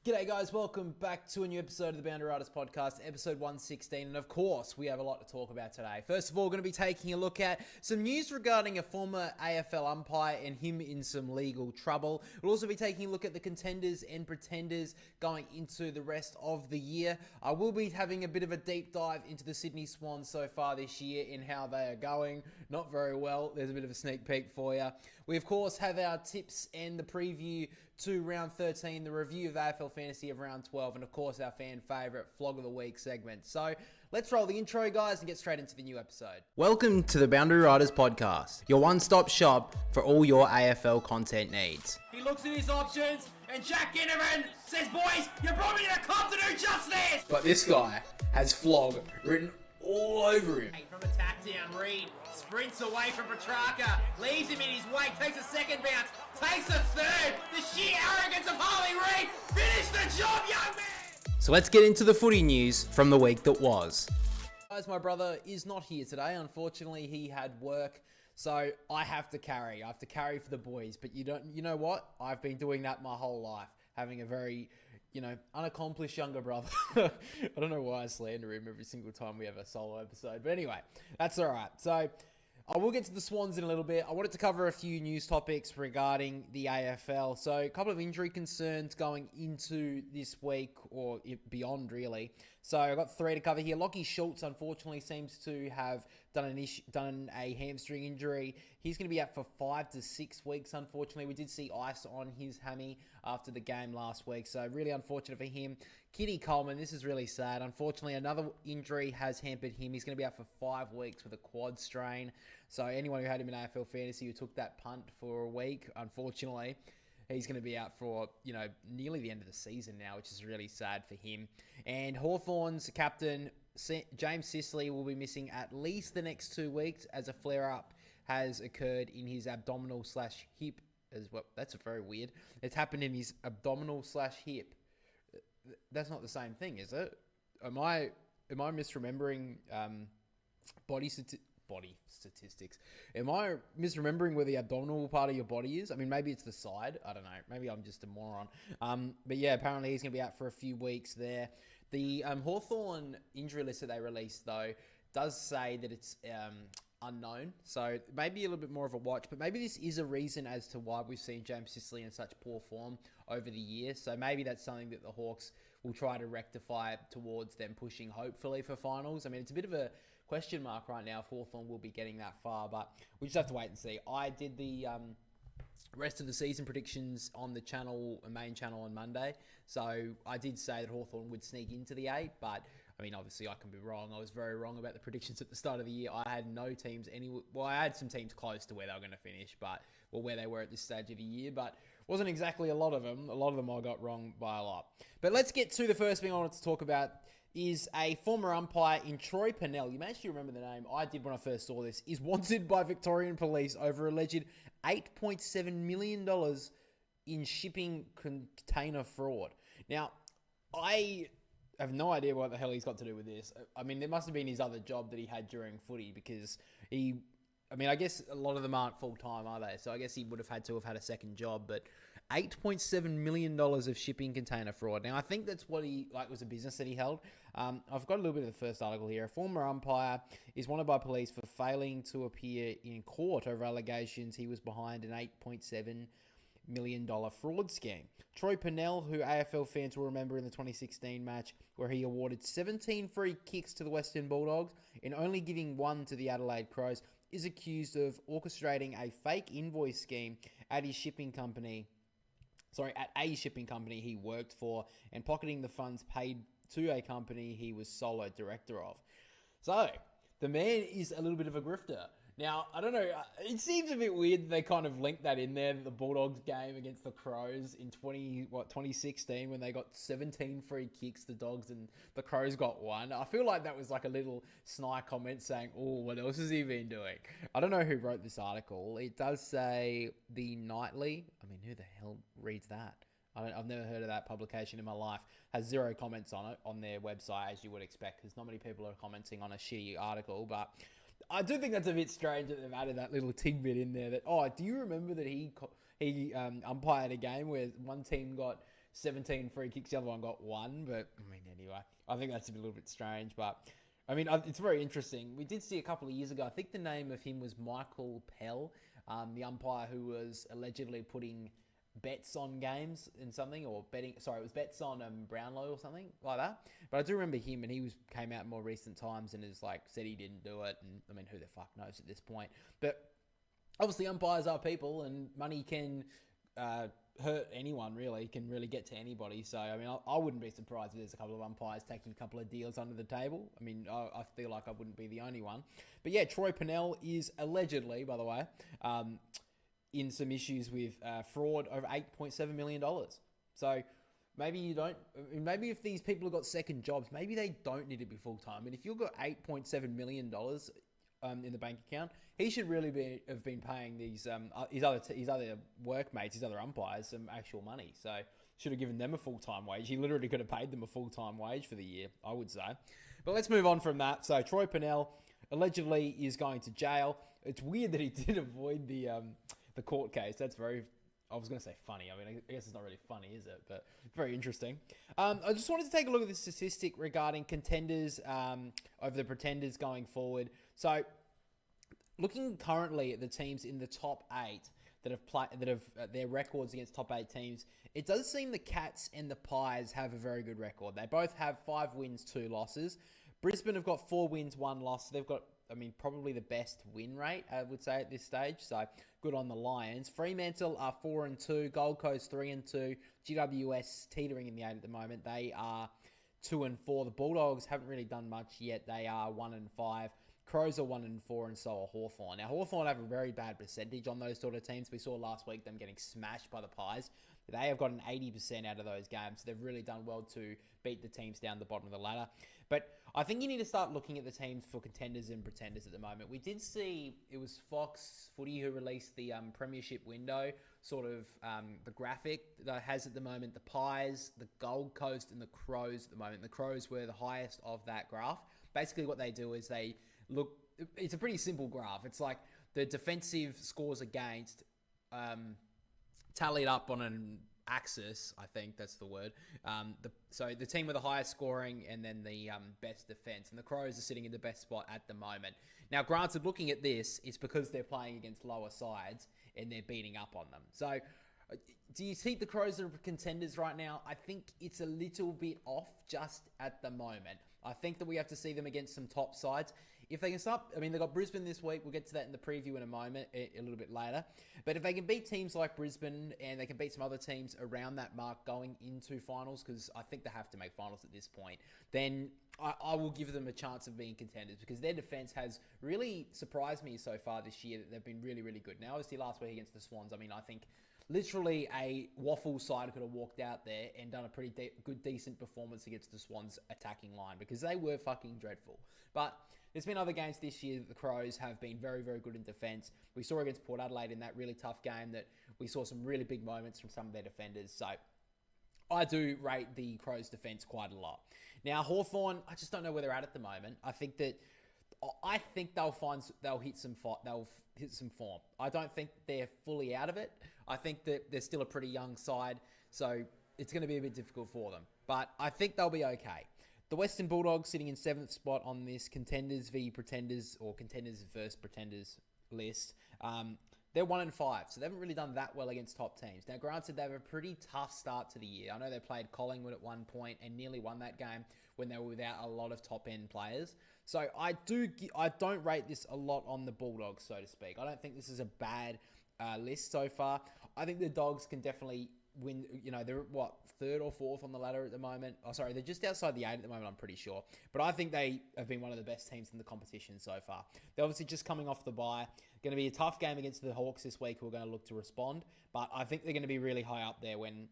G'day guys, welcome back to a new episode of the Boundary Riders podcast, episode 116, and of course, we have a lot to talk about today. First of all, we're going to be taking a look at some news regarding a former AFL umpire and him in some legal trouble. We'll also be taking a look at the contenders and pretenders going into the rest of the year. I will be having a bit of a deep dive into the Sydney Swans so far this year and how they are going. Not very well. There's a bit of a sneak peek for you. We, of course, have our tips and the preview to round 13, the review of AFL Fantasy of round 12, and of course our fan favourite Flog of the Week segment. So let's roll the intro, guys, and get straight into the new episode. Welcome to the Boundary Riders podcast, your one-stop shop for all your AFL content needs. He looks at his options, and Jack Ginnivan says, "Boys, you brought me to the club to do just this!" But this guy has Flog written all over him. From a tack down, Reed sprints away from Petrarca, leaves him in his wake, takes a second bounce, takes a third. The sheer arrogance of Harley Reid. Finish the job, young man! So let's get into the footy news from the week that was. Guys, my brother is not here today. Unfortunately, he had work, so I have to carry. I have to carry for the boys. But you know what? I've been doing that my whole life, having a very, unaccomplished younger brother. I don't know why I slander him every single time we have a solo episode. But anyway, that's all right. So I will get to the Swans in a little bit. I wanted to cover a few news topics regarding the AFL. So a couple of injury concerns going into this week or beyond, really. So I've got three to cover here. Lachie Schultz, unfortunately, seems to have done a hamstring injury. He's going to be out for 5 to 6 weeks, unfortunately. We did see ice on his hammy after the game last week, so really unfortunate for him. Kitty Coleman, this is really sad. Unfortunately, another injury has hampered him. He's going to be out for 5 weeks with a quad strain. So anyone who had him in AFL Fantasy who took that punt for a week, unfortunately, he's going to be out for, nearly the end of the season now, which is really sad for him. And Hawthorn's captain, James Sicily, will be missing at least the next 2 weeks as a flare-up has occurred in his abdominal/hip as well. That's very weird. It's happened in his abdominal/hip. That's not the same thing, is it? Am I misremembering body statistics? Am I misremembering where the abdominal part of your body is? I mean, maybe it's the side. I don't know. Maybe I'm just a moron. But yeah, apparently he's going to be out for a few weeks there. The Hawthorn injury list that they released, though, does say that it's unknown. So maybe a little bit more of a watch. But maybe this is a reason as to why we've seen James Sicily in such poor form over the years. So maybe that's something that the Hawks will try to rectify towards them pushing, hopefully, for finals. I mean, it's a bit of a question mark right now if Hawthorn will be getting that far. But we just have to wait and see. I did the rest of the season predictions on the channel, main channel on Monday. So I did say that Hawthorn would sneak into the 8, but I mean, obviously I can be wrong. I was very wrong about the predictions at the start of the year. I had no teams I had some teams close to where they were going to finish, where they were at this stage of the year, but wasn't exactly a lot of them. A lot of them I got wrong by a lot. But let's get to the first thing I wanted to talk about is a former umpire in Troy Pennell. You may actually remember the name. I did when I first saw this. Is wanted by Victorian police over alleged $8.7 million in shipping container fraud. Now, I have no idea what the hell he's got to do with this. I mean, there must have been his other job that he had during footy because I guess a lot of them aren't full-time, are they? So I guess he would have had to have had a second job, but $8.7 million of shipping container fraud. Now, I think that's what was a business that he held. I've got a little bit of the first article here. A former umpire is wanted by police for failing to appear in court over allegations he was behind an $8.7 million fraud scheme. Troy Pennell, who AFL fans will remember in the 2016 match where he awarded 17 free kicks to the Western Bulldogs and only giving one to the Adelaide Crows, is accused of orchestrating a fake invoice scheme at a shipping company he worked for and pocketing the funds paid to a company he was solo director of. So, the man is a little bit of a grifter. Now, I don't know, it seems a bit weird that they kind of linked that in there, the Bulldogs game against the Crows in 2016 when they got 17 free kicks, the Dogs, and the Crows got one. I feel like that was like a little snide comment saying, oh, what else has he been doing? I don't know who wrote this article. It does say The Nightly. I mean, who the hell reads that? I've never heard of that publication in my life. Has 0 comments on it on their website, as you would expect, because not many people are commenting on a shitty article, but I do think that's a bit strange that they've added that little tidbit in there that, do you remember that he umpired a game where one team got 17 free kicks. The other one got 1, but I mean, anyway, I think that's a little bit strange, but I mean, it's very interesting. We did see a couple of years ago, I think the name of him was Michael Pell, the umpire who was allegedly putting bets on games and something, or betting, sorry, it was bets on Brownlow or something like that. But I do remember him, and he came out in more recent times and has said he didn't do it. And I mean, who the fuck knows at this point? But obviously, umpires are people, and money can hurt anyone, really. Can really get to anybody. So, I mean, I wouldn't be surprised if there's a couple of umpires taking a couple of deals under the table. I mean, I feel like I wouldn't be the only one. But yeah, Troy Pennell is allegedly, by the way, in some issues with fraud over $8.7 million. So maybe you don't, maybe if these people have got second jobs, maybe they don't need to be full-time. And if you've got $8.7 million in the bank account, he should really have been paying these his other workmates, his other umpires, some actual money. So should have given them a full-time wage. He literally could have paid them a full-time wage for the year, I would say. But let's move on from that. So Troy Pennell allegedly is going to jail. It's weird that he did avoid the court case. That's very, I was going to say funny. I mean, I guess it's not really funny, is it? But very interesting. I just wanted to take a look at the statistic regarding contenders over the pretenders going forward. So looking currently at the teams in the top 8 that have their records against top 8 teams, it does seem the Cats and the Pies have a very good record. They both have 5 wins, 2 losses. Brisbane have got 4 wins, 1 loss. So they've got, I mean, probably the best win rate, I would say, at this stage. So good on the Lions. Fremantle are 4-2. Gold Coast 3-2. GWS teetering in the 8 at the moment. They are 2-4. The Bulldogs haven't really done much yet. They are 1-5. Crows are 1-4, and so are Hawthorn. Now, Hawthorn have a very bad percentage on those sort of teams. We saw last week them getting smashed by the Pies. They have got an 80% out of those games. They've really done well to beat the teams down the bottom of the ladder. But I think you need to start looking at the teams for contenders and pretenders at the moment. We did see, it was Fox Footy who released the premiership window, sort of the graphic that has at the moment the Pies, the Gold Coast, and the Crows at the moment. The Crows were the highest of that graph. Basically what they do is they look, it's a pretty simple graph. It's like the defensive scores against tallied up on an axis, I think that's the word. So the team with the highest scoring and then the best defense. And the Crows are sitting in the best spot at the moment. Now, granted, looking at this, it's because they're playing against lower sides and they're beating up on them. So do you think the Crows are contenders right now? I think it's a little bit off just at the moment. I think that we have to see them against some top sides. If they can start, I mean, they've got Brisbane this week. We'll get to that in the preview in a moment, a little bit later. But if they can beat teams like Brisbane and they can beat some other teams around that mark going into finals, because I think they have to make finals at this point, then I will give them a chance of being contenders, because their defense has really surprised me so far this year that they've been really, really good. Now, obviously, last week against the Swans, I mean, I think literally a waffle side could have walked out there and done a pretty good, decent performance against the Swans attacking line, because they were fucking dreadful. But there's been other games this year that the Crows have been very, very good in defence. We saw against Port Adelaide in that really tough game that we saw some really big moments from some of their defenders. So I do rate the Crows' defence quite a lot. Now, Hawthorn, I just don't know where they're at the moment. I think they'll hit some form. I don't think they're fully out of it. I think that they're still a pretty young side, so it's going to be a bit difficult for them. But I think they'll be okay. The Western Bulldogs sitting in 7th spot on this contenders v pretenders, or contenders versus pretenders list. They're 1-5, so they haven't really done that well against top teams. Now, granted, they have a pretty tough start to the year. I know they played Collingwood at one point and nearly won that game when they were without a lot of top-end players. So I don't rate this a lot on the Bulldogs, so to speak. I don't think this is a bad list so far. I think the Dogs can definitely win. You know, they're 3rd or 4th on the ladder at the moment. Oh, sorry, they're just outside the 8 at the moment, I'm pretty sure. But I think they have been one of the best teams in the competition so far. They're obviously just coming off the bye. Going to be a tough game against the Hawks this week, who are going to look to respond. But I think they're going to be really high up there when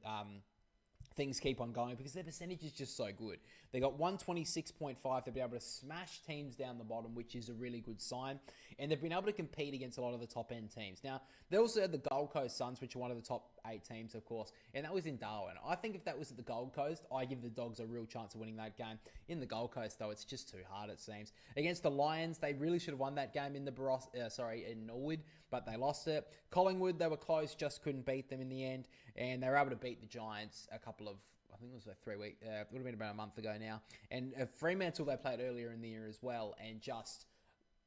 things keep on going, because their percentage is just so good. They got 126.5. They'll be able to smash teams down the bottom, which is a really good sign. And they've been able to compete against a lot of the top-end teams. Now, they also had the Gold Coast Suns, which are one of the top 8 teams, of course, and that was in Darwin. I think if that was at the Gold Coast, I give the Dogs a real chance of winning that game. In the Gold Coast, though, it's just too hard, it seems. Against the Lions, they really should have won that game in in Norwood, but they lost it. Collingwood, they were close, just couldn't beat them in the end, and they were able to beat the Giants I think it was like 3 weeks, it would have been about a month ago now. And Fremantle, they played earlier in the year as well, and just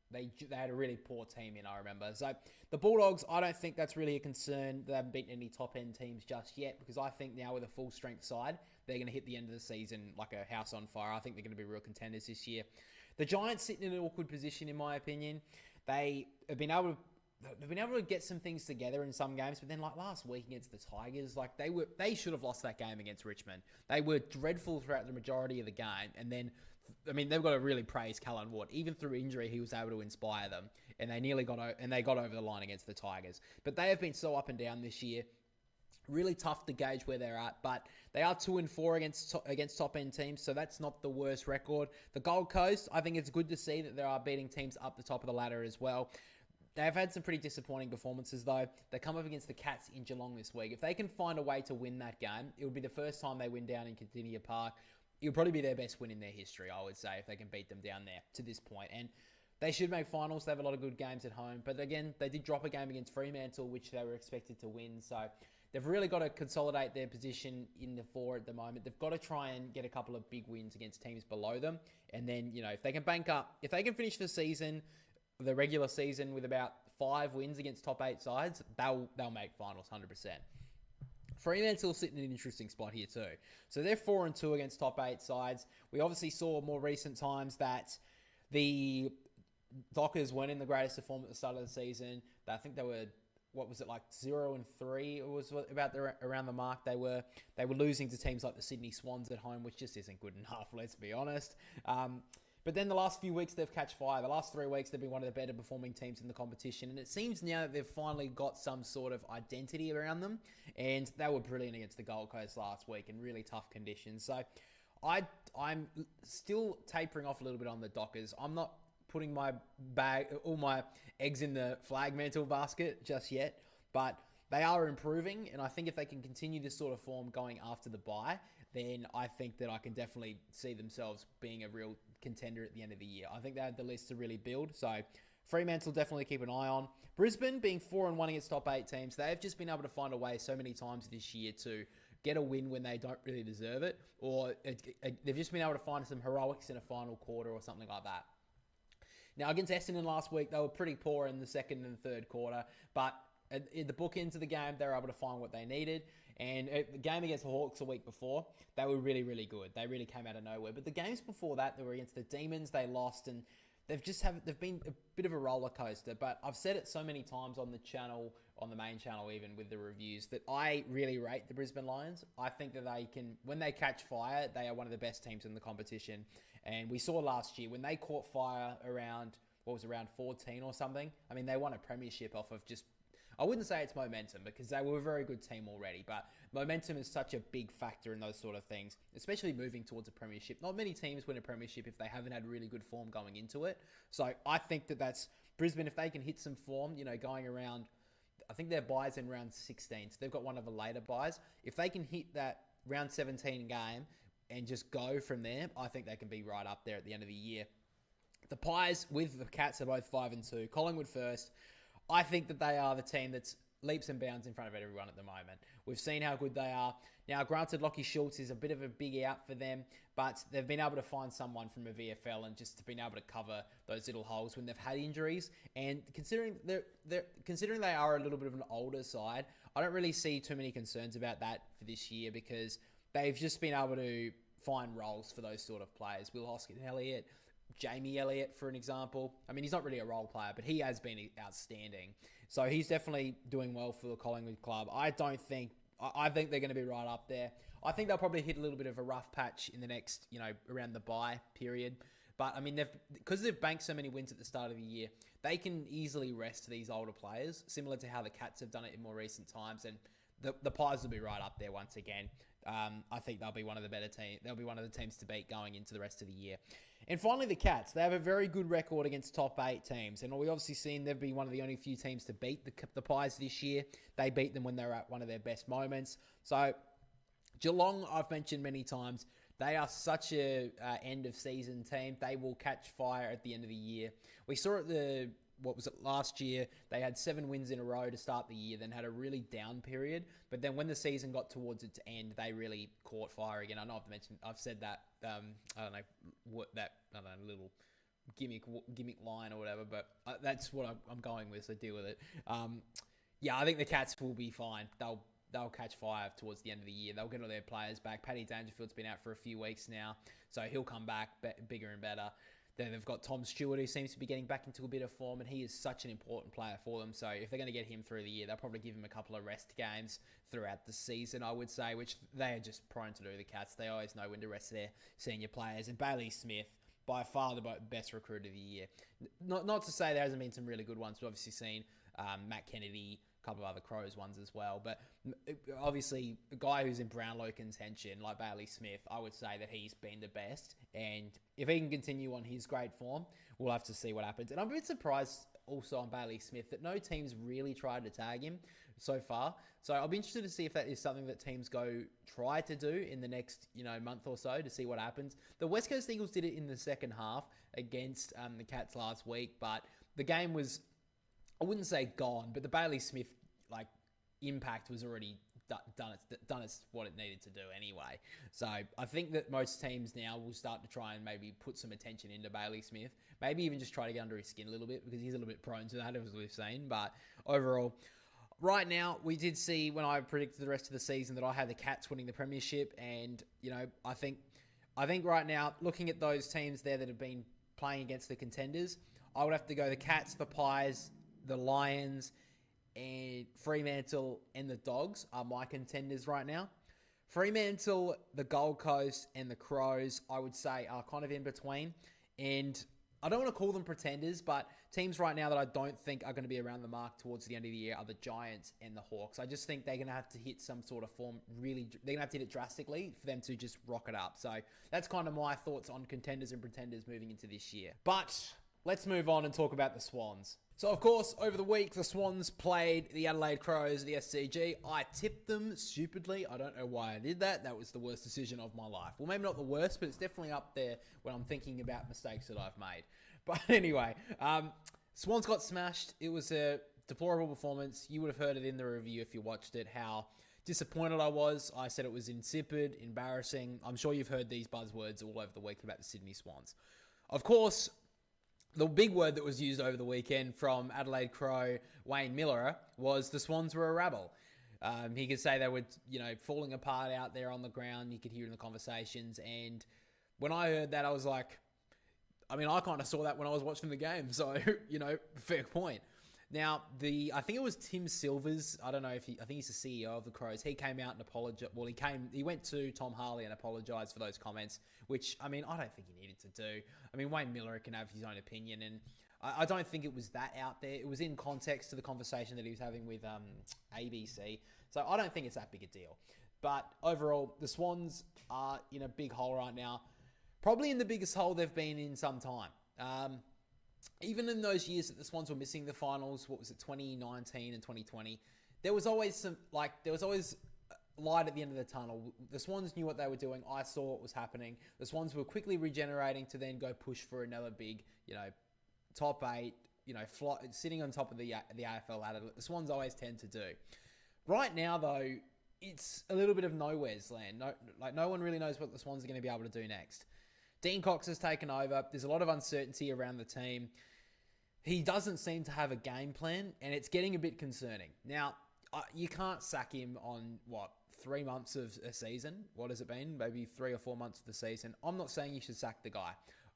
they had a really poor team in, I remember. So the Bulldogs, I don't think that's really a concern. They haven't beaten any top-end teams just yet, because I think now with a full-strength side, they're going to hit the end of the season like a house on fire. I think they're going to be real contenders this year. The Giants sit in an awkward position, in my opinion. They've been able to get some things together in some games, but then like last week against the Tigers, like they should have lost that game against Richmond. They were dreadful throughout the majority of the game, and then they've got to really praise Callan Ward. Even through injury, he was able to inspire them, and they got over the line against the Tigers. But they have been so up and down this year. Really tough to gauge where they're at, but they are 2-4 against top end teams, so that's not the worst record. The Gold Coast, I think it's good to see that they are beating teams up the top of the ladder as well. They've had some pretty disappointing performances, though. They come up against the Cats in Geelong this week. If they can find a way to win that game, it would be the first time they win down in Continia Park. It would probably be their best win in their history, I would say, if they can beat them down there to this point. And they should make finals. They have a lot of good games at home. But again, they did drop a game against Fremantle, which they were expected to win. So they've really got to consolidate their position in the 4 at the moment. They've got to try and get a couple of big wins against teams below them. And then, if they can if they can finish the regular season with about 5 wins against top 8 sides, they'll make finals 100%. Fremantle sitting in an interesting spot here too. So they're 4-2 against top 8 sides. We obviously saw more recent times that the Dockers weren't in the greatest of form at the start of the season. I think they were, 0-3? It was about around the mark. They were losing to teams like the Sydney Swans at home, which just isn't good enough, let's be honest. But then the last few weeks, they've catch fire. The last 3 weeks, they've been one of the better performing teams in the competition. And it seems now that they've finally got some sort of identity around them. And they were brilliant against the Gold Coast last week in really tough conditions. So I'm still tapering off a little bit on the Dockers. I'm not putting all my eggs in the flag mantle basket just yet. But they are improving. And I think if they can continue this sort of form going after the bye, then I think that I can definitely see themselves being a real contender at the end of the year. I think they had the list to really build. So Fremantle definitely keep an eye on. Brisbane being 4-1 against top 8 teams, they've just been able to find a way so many times this year to get a win when they don't really deserve it, or they've just been able to find some heroics in a final quarter or something like that. Now against Essendon last week, they were pretty poor in the second and third quarter, but in the bookends of the game, they were able to find what they needed. And the game against the Hawks a week before, they were really, really good. They really came out of nowhere. But the games before that, they were against the Demons, they lost, and they've been a bit of a roller coaster. But I've said it so many times on the channel, on the main channel even with the reviews, that I really rate the Brisbane Lions. I think that they can, when they catch fire, they are one of the best teams in the competition. And we saw last year when they caught fire around 14 or something. They won a premiership off of just, I wouldn't say it's momentum because they were a very good team already, but momentum is such a big factor in those sort of things, especially moving towards a premiership. Not many teams win a premiership if they haven't had really good form going into it. So I think that's Brisbane, if they can hit some form, going around, I think their buys in round 16, so they've got one of the later buys. If they can hit that round 17 game and just go from there, I think they can be right up there at the end of the year. The Pies with the Cats are both 5-2. Collingwood first. I think that they are the team that's leaps and bounds in front of everyone at the moment. We've seen how good they are. Now, granted, Lockie Schultz is a bit of a big out for them, but they've been able to find someone from a VFL and just been able to cover those little holes when they've had injuries. And considering they are a little bit of an older side, I don't really see too many concerns about that for this year because they've just been able to find roles for those sort of players. Will Hoskin-Elliott, Jamie Elliott, for an example. He's not really a role player, but he has been outstanding. So he's definitely doing well for the Collingwood club. I think they're going to be right up there. I think they'll probably hit a little bit of a rough patch in the next, around the bye period. But, because they've banked so many wins at the start of the year, they can easily rest these older players, similar to how the Cats have done it in more recent times. And the Pies will be right up there once again. I think they'll be one of the better teams. They'll be one of the teams to beat going into the rest of the year. And finally, the Cats. They have a very good record against top 8 teams. And we obviously seen they've been one of the only few teams to beat the Pies this year. They beat them when they were at one of their best moments. So Geelong, I've mentioned many times, they are such a end-of-season team. They will catch fire at the end of the year. We saw at last year, they had 7 wins in a row to start the year, then had a really down period. But then when the season got towards its end, they really caught fire again. I know I've said that, little gimmick line or whatever, but that's what I'm going with, so deal with it. I think the Cats will be fine. They'll catch fire towards the end of the year. They'll get all their players back. Paddy Dangerfield's been out for a few weeks now, so he'll come back bigger and better. Then they've got Tom Stewart, who seems to be getting back into a bit of form, and he is such an important player for them. So if they're going to get him through the year, they'll probably give him a couple of rest games throughout the season, I would say, which they are just prone to do, the Cats. They always know when to rest their senior players. And Bailey Smith, by far the best recruit of the year. Not to say there hasn't been some really good ones. We've obviously seen Matt Kennedy, a couple of other Crows ones as well. But obviously, a guy who's in Brownlow contention, like Bailey Smith, I would say that he's been the best. And if he can continue on his great form, we'll have to see what happens. And I'm a bit surprised also on Bailey Smith that no teams really tried to tag him so far. So I'll be interested to see if that is something that teams try to do in the next month or so to see what happens. The West Coast Eagles did it in the second half against the Cats last week, but the game was, I wouldn't say gone, but the Bailey Smith impact was already done as what it needed to do anyway. So I think that most teams now will start to try and maybe put some attention into Bailey Smith. Maybe even just try to get under his skin a little bit, because he's a little bit prone to that, as we've seen. But overall, right now, we did see when I predicted the rest of the season that I had the Cats winning the premiership. And, I think right now, looking at those teams there that have been playing against the contenders, I would have to go the Cats, the Pies, the Lions, and Fremantle and the Dogs are my contenders right now. Fremantle, the Gold Coast, and the Crows, I would say, are kind of in between. And I don't want to call them pretenders, but teams right now that I don't think are going to be around the mark towards the end of the year are the Giants and the Hawks. I just think they're going to have to hit some sort of form they're going to have to hit it drastically for them to just rock it up. So that's kind of my thoughts on contenders and pretenders moving into this year. But let's move on and talk about the Swans. So, of course, over the week, the Swans played the Adelaide Crows at the SCG. I tipped them stupidly. I don't know why I did that. That was the worst decision of my life. Well, maybe not the worst, but it's definitely up there when I'm thinking about mistakes that I've made. But anyway, Swans got smashed. It was a deplorable performance. You would have heard it in the review if you watched it, how disappointed I was. I said it was insipid, embarrassing. I'm sure you've heard these buzzwords all over the week about the Sydney Swans. Of course, the big word that was used over the weekend from Adelaide Crow Wayne Miller was the Swans were a rabble. He could say they were, falling apart out there on the ground. You could hear it in the conversations. And when I heard that, I was like, I kind of saw that when I was watching the game. So, fair point. Now, I think it was Tim Silvers. I don't know I think he's the CEO of the Crows. He came out and apologized. Well, he went to Tom Harley and apologized for those comments, which, I don't think he needed to do. Wayne Miller can have his own opinion, and I don't think it was that out there. It was in context to the conversation that he was having with ABC. So I don't think it's that big a deal. But overall, the Swans are in a big hole right now. Probably in the biggest hole they've been in some time. Even in those years that the Swans were missing the finals, 2019 and 2020, there was always light at the end of the tunnel. The Swans knew what they were doing. I saw what was happening. The Swans were quickly regenerating to then go push for another big, top 8, sitting on top of the AFL ladder. The Swans always tend to do. Right now, though, it's a little bit of nowhere's land. No one really knows what the Swans are going to be able to do next. Dean Cox has taken over. There's a lot of uncertainty around the team. He doesn't seem to have a game plan, and it's getting a bit concerning. Now, you can't sack him on, 3 months of a season? What has it been? Maybe 3 or 4 months of the season. I'm not saying you should sack the guy.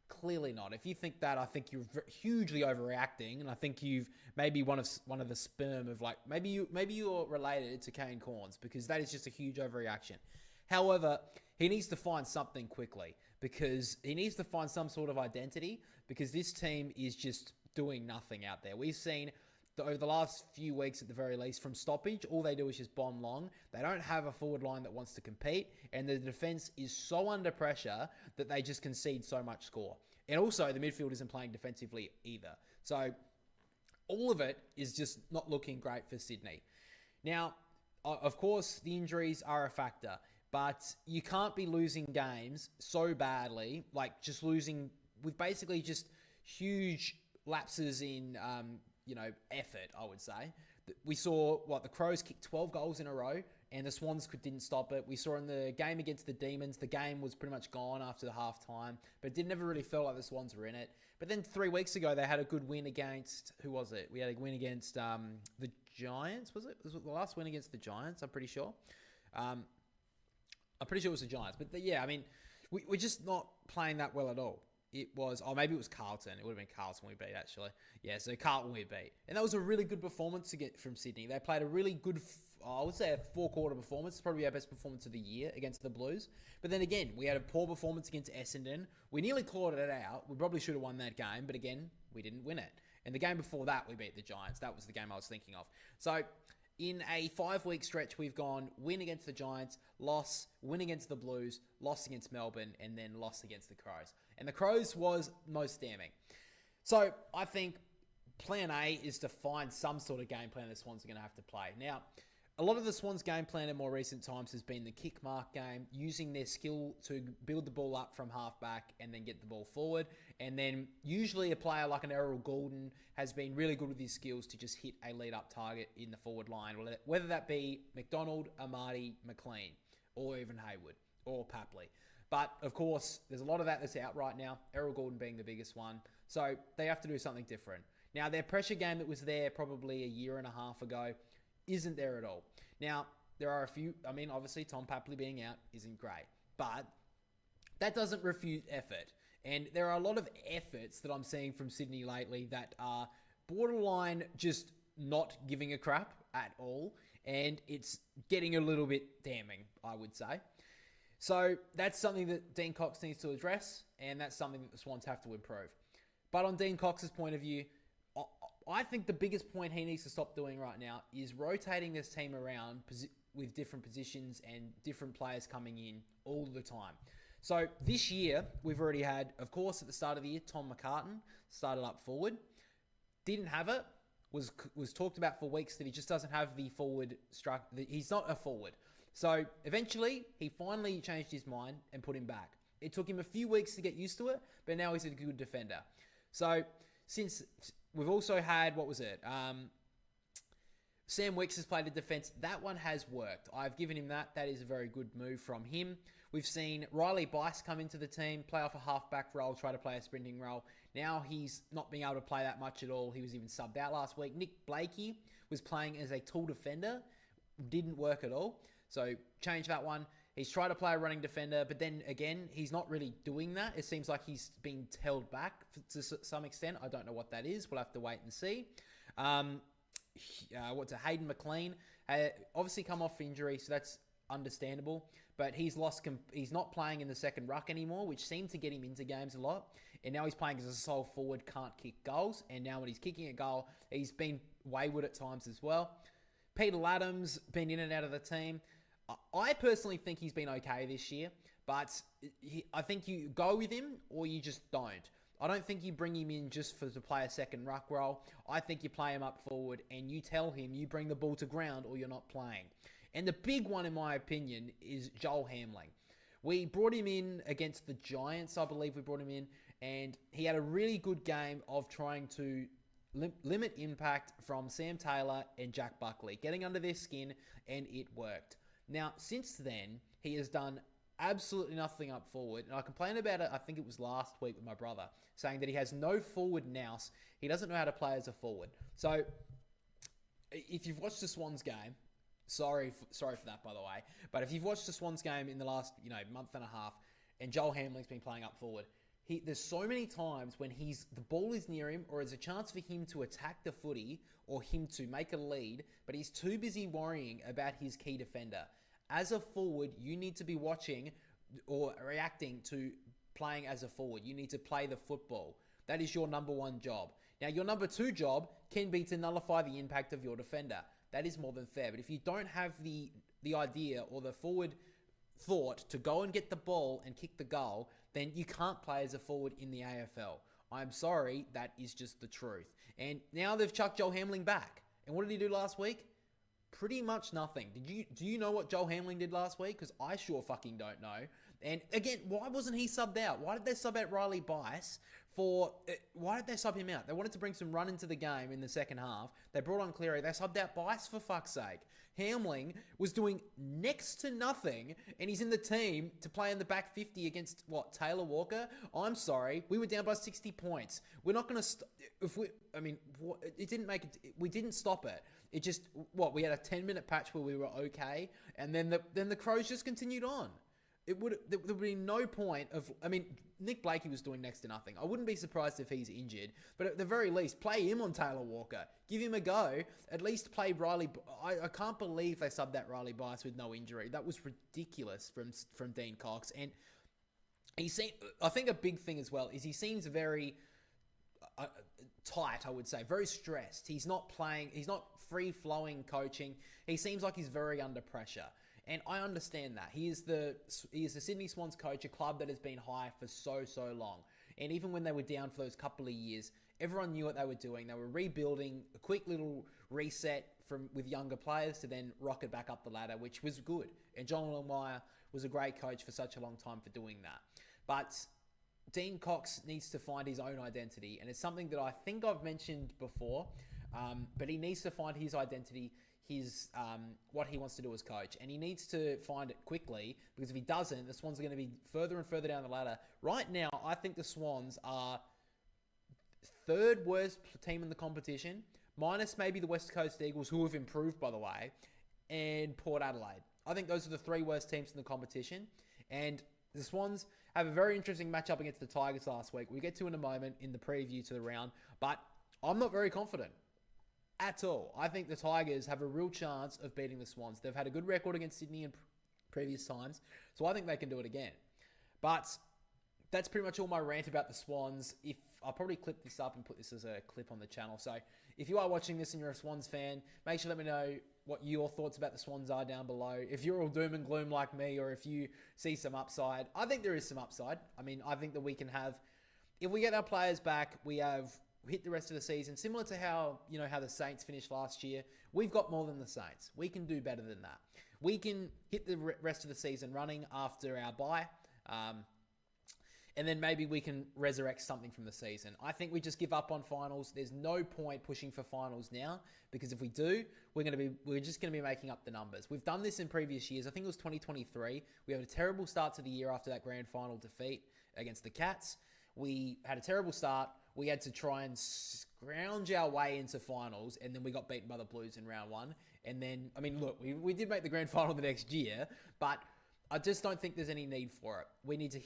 Clearly not. If you think that, I think you're hugely overreacting, and I think you've maybe one of the sperm of maybe you're related to Kane Corns, because that is just a huge overreaction. However, he needs to find something quickly, because he needs to find some sort of identity, because this team is just doing nothing out there. We've seen over the last few weeks at the very least, from stoppage, all they do is just bomb long. They don't have a forward line that wants to compete, and the defense is so under pressure that they just concede so much score. And also, the midfield isn't playing defensively either. So all of it is just not looking great for Sydney. Now, of course, the injuries are a factor, but you can't be losing games so badly, like just losing with basically just huge lapses in, effort, I would say. We saw, the Crows kicked 12 goals in a row, and the Swans didn't stop it. We saw in the game against the Demons, the game was pretty much gone after the half-time, but it never really felt like the Swans were in it. But then 3 weeks ago, they had a good win against, who was it? We had a win against the Giants, was it? Was it the last win against the Giants? I'm pretty sure. I'm pretty sure it was the Giants. But we're just not playing that well at all. It was, maybe it was Carlton. It would have been Carlton we beat, actually. Yeah, so Carlton we beat. And that was a really good performance to get from Sydney. They played a really good, I would say a 4-quarter performance. It's probably our best performance of the year against the Blues. But then again, we had a poor performance against Essendon. We nearly clawed it out. We probably should have won that game. But again, we didn't win it. And the game before that, we beat the Giants. That was the game I was thinking of. So in a 5-week stretch, we've gone win against the Giants, loss, win against the Blues, loss against Melbourne, and then loss against the Crows. And the Crows was most damning. So I think plan A is to find some sort of game plan the Swans are going to have to play. Now, a lot of the Swans' game plan in more recent times has been the kick mark game, using their skill to build the ball up from halfback and then get the ball forward. And then usually a player like an Errol Goulden has been really good with his skills to just hit a lead-up target in the forward line, whether that be McDonald, Amati, McLean, or even Hayward, or Papley. But, of course, there's a lot of that that's out right now, Errol Goulden being the biggest one. So they have to do something different. Now, their pressure game that was there probably a year and a half ago isn't there at all. Now, there are a few, obviously Tom Papley being out isn't great, but that doesn't refute effort. And there are a lot of efforts that I'm seeing from Sydney lately that are borderline just not giving a crap at all. And it's getting a little bit damning, I would say. So that's something that Dean Cox needs to address, and that's something that the Swans have to improve. But on Dean Cox's point of view, I think the biggest point he needs to stop doing right now is rotating this team around with different positions and different players coming in all the time. So this year, we've already had, of course, at the start of the year, Tom McCartan started up forward. Didn't have it. Was talked about for weeks that he just doesn't have the forward structure. He's not a forward. So eventually, he finally changed his mind and put him back. It took him a few weeks to get used to it, but now he's a good defender. So since we've also had, Sam Wicks has played a defense. That one has worked. I've given him that. That is a very good move from him. We've seen Riley Bice come into the team, play off a halfback role, try to play a sprinting role. Now he's not being able to play that much at all. He was even subbed out last week. Nick Blakey was playing as a tall defender. Didn't work at all. So change that one. He's tried to play a running defender, but then again, he's not really doing that. It seems like he's being held back to some extent. I don't know what that is. We'll have to wait and see. Hayden McLean obviously come off injury, so that's understandable. But he's not playing in the second ruck anymore, which seemed to get him into games a lot. And now he's playing as a sole forward, can't kick goals. And now when he's kicking a goal, he's been wayward at times as well. Peter Adams been in and out of the team. I personally think he's been okay this year, but I think you go with him or you just don't. I don't think you bring him in just to play a second ruck role. I think you play him up forward and you tell him you bring the ball to ground or you're not playing. And the big one, in my opinion, is Joel Hamling. We brought him in against the Giants, I believe we brought him in, and he had a really good game of trying to limit impact from Sam Taylor and Jack Buckley, getting under their skin, and it worked. Now, since then, he has done absolutely nothing up forward, and I complained about it, I think it was last week with my brother, saying that he has no forward nous. He doesn't know how to play as a forward. So, if you've watched the Swans game, sorry for that, by the way, but if you've watched the Swans game in the last month and a half, and Joel Hamling's been playing up forward, there's so many times when the ball is near him, or there's a chance for him to attack the footy, or him to make a lead, but he's too busy worrying about his key defender. As a forward, you need to be watching or reacting to playing as a forward. You need to play the football. That is your number one job. Now, your number 2 job can be to nullify the impact of your defender. That is more than fair. But if you don't have the idea or the forward thought to go and get the ball and kick the goal, then you can't play as a forward in the AFL. I'm sorry, that is just the truth. And now they've chucked Joel Hamling back. And what did he do last week? Pretty much nothing. Do you know what Joel Hamling did last week? Because I sure fucking don't know. And again, why wasn't he subbed out? Why did they sub out Riley Bice why did they sub him out? They wanted to bring some run into the game in the second half. They brought on Cleary. They subbed out Bice for fuck's sake. Hamling was doing next to nothing, and he's in the team to play in the back 50 against, Taylor Walker? I'm sorry. We were down by 60 points. We're not going to... it didn't make it... We didn't stop it. It just... We had a 10-minute patch where we were okay, and then the Crows just continued on. There would be no point of... Nick Blakey was doing next to nothing. I wouldn't be surprised if he's injured, but at the very least, play him on Taylor Walker. Give him a go. At least play Riley... I can't believe they subbed that Riley Bice with no injury. That was ridiculous from Dean Cox. And I think a big thing as well is he seems very... tight, I would say. Very stressed. He's not playing... He's not free-flowing coaching. He seems like he's very under pressure. And I understand that. He is the Sydney Swans coach, a club that has been high for so long. And even when they were down for those couple of years, everyone knew what they were doing. They were rebuilding, a quick little reset with younger players to then rocket back up the ladder, which was good. And John Lloyd-Flog was a great coach for such a long time for doing that. But Dean Cox needs to find his own identity. And it's something that I think I've mentioned before. But he needs to find his identity, what he wants to do as coach. And he needs to find it quickly, because if he doesn't, the Swans are going to be further and further down the ladder. Right now, I think the Swans are third worst team in the competition, minus maybe the West Coast Eagles, who have improved, by the way, and Port Adelaide. I think those are the 3 worst teams in the competition. And the Swans have a very interesting matchup against the Tigers last week. We get to in a moment in the preview to the round, but I'm not very confident at all. I think the Tigers have a real chance of beating the Swans. They've had a good record against Sydney in previous times, so I think they can do it again. But that's pretty much all my rant about the Swans. I'll probably clip this up and put this as a clip on the channel. So if you are watching this and you're a Swans fan, make sure to let me know what your thoughts about the Swans are down below. If you're all doom and gloom like me, or if you see some upside, I think there is some upside. I think that we can have, if we get our players back, we have hit the rest of the season, similar to how the Saints finished last year. We've got more than the Saints. We can do better than that. We can hit the rest of the season running after our bye, and then maybe we can resurrect something from the season. I think we just give up on finals. There's no point pushing for finals now, because if we do, we're just going to be making up the numbers. We've done this in previous years. I think it was 2023. We had a terrible start to the year after that grand final defeat against the Cats. We had a terrible start. We had to try and scrounge our way into finals, and then we got beaten by the Blues in round 1. And then, look, we did make the grand final the next year, but I just don't think there's any need for it. We need to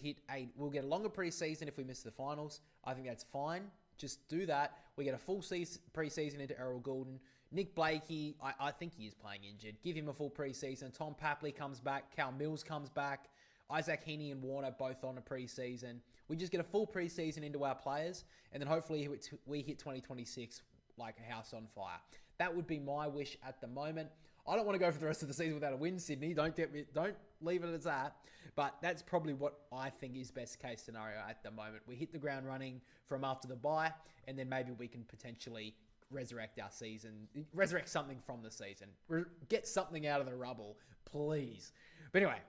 we'll get a longer preseason if we miss the finals. I think that's fine. Just do that. We get a full preseason into Errol Goulden. Nick Blakey, I think he is playing injured. Give him a full preseason. Tom Papley comes back. Cal Mills comes back. Isaac Heaney and Warner both on a preseason. We just get a full preseason into our players, and then hopefully we hit 2026 like a house on fire. That would be my wish at the moment. I don't want to go for the rest of the season without a win, Sydney. Don't leave it as that. But that's probably what I think is best case scenario at the moment. We hit the ground running from after the bye, and then maybe we can potentially resurrect our season, resurrect something from the season, get something out of the rubble, please. But anyway,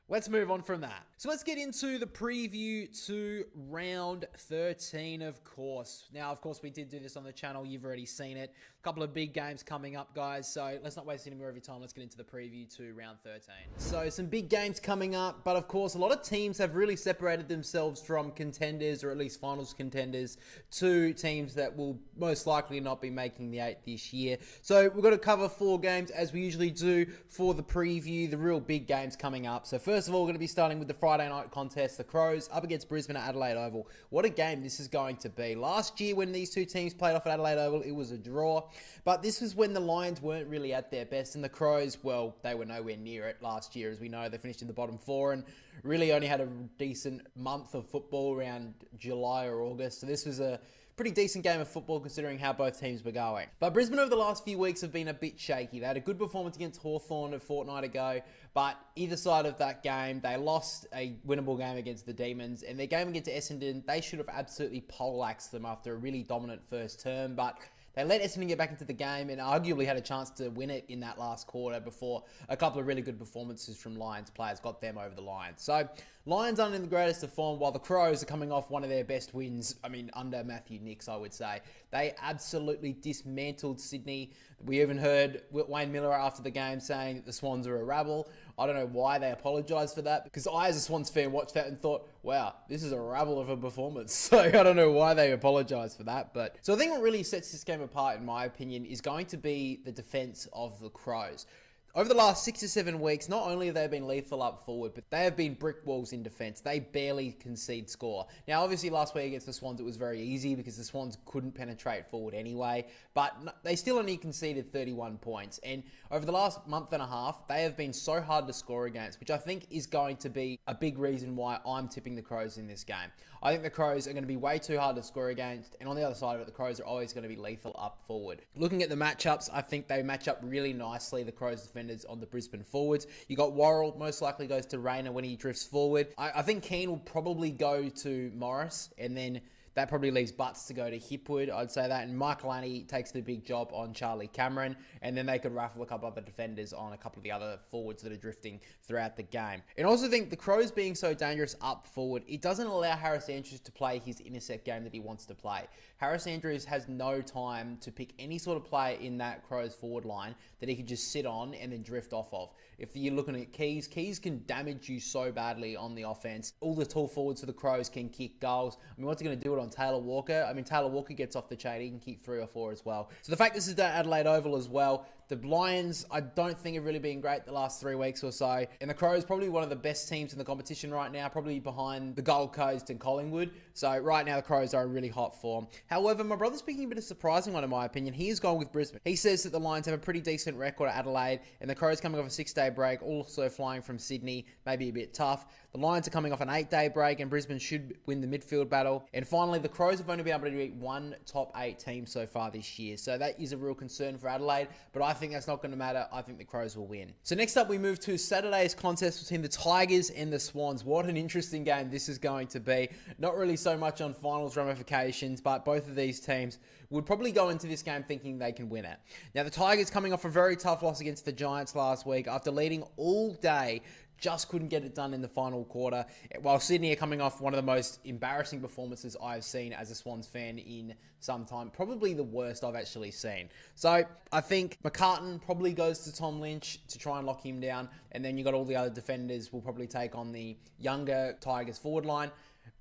let's move on from that. So let's get into the preview to round 13, of course. Now, of course, we did do this on the channel. You've already seen it. A couple of big games coming up, guys. So let's not waste any more of your time. Let's get into the preview to round 13. So some big games coming up. But, of course, a lot of teams have really separated themselves from contenders, or at least finals contenders, to teams that will most likely not be making the 8 this year. So we've got to cover 4 games, as we usually do, for the preview, the real big games coming up. So first of all, we're going to be starting with the Friday night contest, the Crows up against Brisbane at Adelaide Oval. What a game this is going to be. Last year, when these two teams played off at Adelaide Oval, it was a draw. But this was when the Lions weren't really at their best, and the Crows, well, they were nowhere near it last year. As we know, they finished in the bottom 4 and really only had a decent month of football around July or August. So this was a pretty decent game of football considering how both teams were going. But Brisbane over the last few weeks have been a bit shaky. They had a good performance against Hawthorn a fortnight ago, but either side of that game, they lost a winnable game against the Demons, and their game against Essendon, they should have absolutely poleaxed them after a really dominant first term, but they let Essendon get back into the game and arguably had a chance to win it in that last quarter before a couple of really good performances from Lions players got them over the line. So Lions aren't in the greatest of form, while the Crows are coming off one of their best wins, under Matthew Nicks, I would say. They absolutely dismantled Sydney. We even heard Wayne Miller after the game saying that the Swans are a rabble. I don't know why they apologised for that, because I, as a Swans fan, watched that and thought, wow, this is a rabble of a performance. So I don't know why they apologised for that. So I think what really sets this game apart, in my opinion, is going to be the defence of the Crows. Over the last 6 to 7 weeks, not only have they been lethal up forward, but they have been brick walls in defence. They barely concede score. Now, obviously, last week against the Swans, it was very easy because the Swans couldn't penetrate forward anyway, but they still only conceded 31 points. And over the last month and a half, they have been so hard to score against, which I think is going to be a big reason why I'm tipping the Crows in this game. I think the Crows are going to be way too hard to score against, and on the other side of it, the Crows are always going to be lethal up forward. Looking at the matchups, I think they match up really nicely, the Crows defenders on the Brisbane forwards. You got Worrell, most likely goes to Rayner when he drifts forward. I think Keane will probably go to Morris, and then that probably leaves Butts to go to Hipwood, I'd say that. And Michael Annie takes the big job on Charlie Cameron. And then they could raffle a couple other defenders on a couple of the other forwards that are drifting throughout the game. And I also think the Crows being so dangerous up forward, it doesn't allow Harris Andrews to play his intercept game that he wants to play. Harris Andrews has no time to pick any sort of player in that Crows forward line that he could just sit on and then drift off of. If you're looking at Keys can damage you so badly on the offense. All the tall forwards for the Crows can kick goals. What's he going to do it on Taylor Walker? Taylor Walker gets off the chain. He can kick 3 or 4 as well. So the fact this is at Adelaide Oval as well, the Lions, I don't think have really been great the last 3 weeks or so. And the Crows probably one of the best teams in the competition right now, probably behind the Gold Coast and Collingwood. So right now the Crows are in really hot form. However, my brother's picking a bit of a surprising one in my opinion. He is going with Brisbane. He says that the Lions have a pretty decent record at Adelaide, and the Crows coming off a 6-day break, also flying from Sydney, maybe a bit tough. The Lions are coming off an 8-day break, and Brisbane should win the midfield battle. And finally, the Crows have only been able to beat one top 8 team so far this year. So that is a real concern for Adelaide, but I think that's not going to matter. I think the Crows will win. So next up, we move to Saturday's contest between the Tigers and the Swans. What an interesting game this is going to be. Not really so much on finals ramifications, but both of these teams would probably go into this game thinking they can win it. Now, the Tigers coming off a very tough loss against the Giants last week after leading all day, just couldn't get it done in the final quarter, while Sydney are coming off one of the most embarrassing performances I've seen as a Swans fan in some time. Probably the worst I've actually seen. So I think McCartan probably goes to Tom Lynch to try and lock him down, and then you got all the other defenders will probably take on the younger Tigers forward line.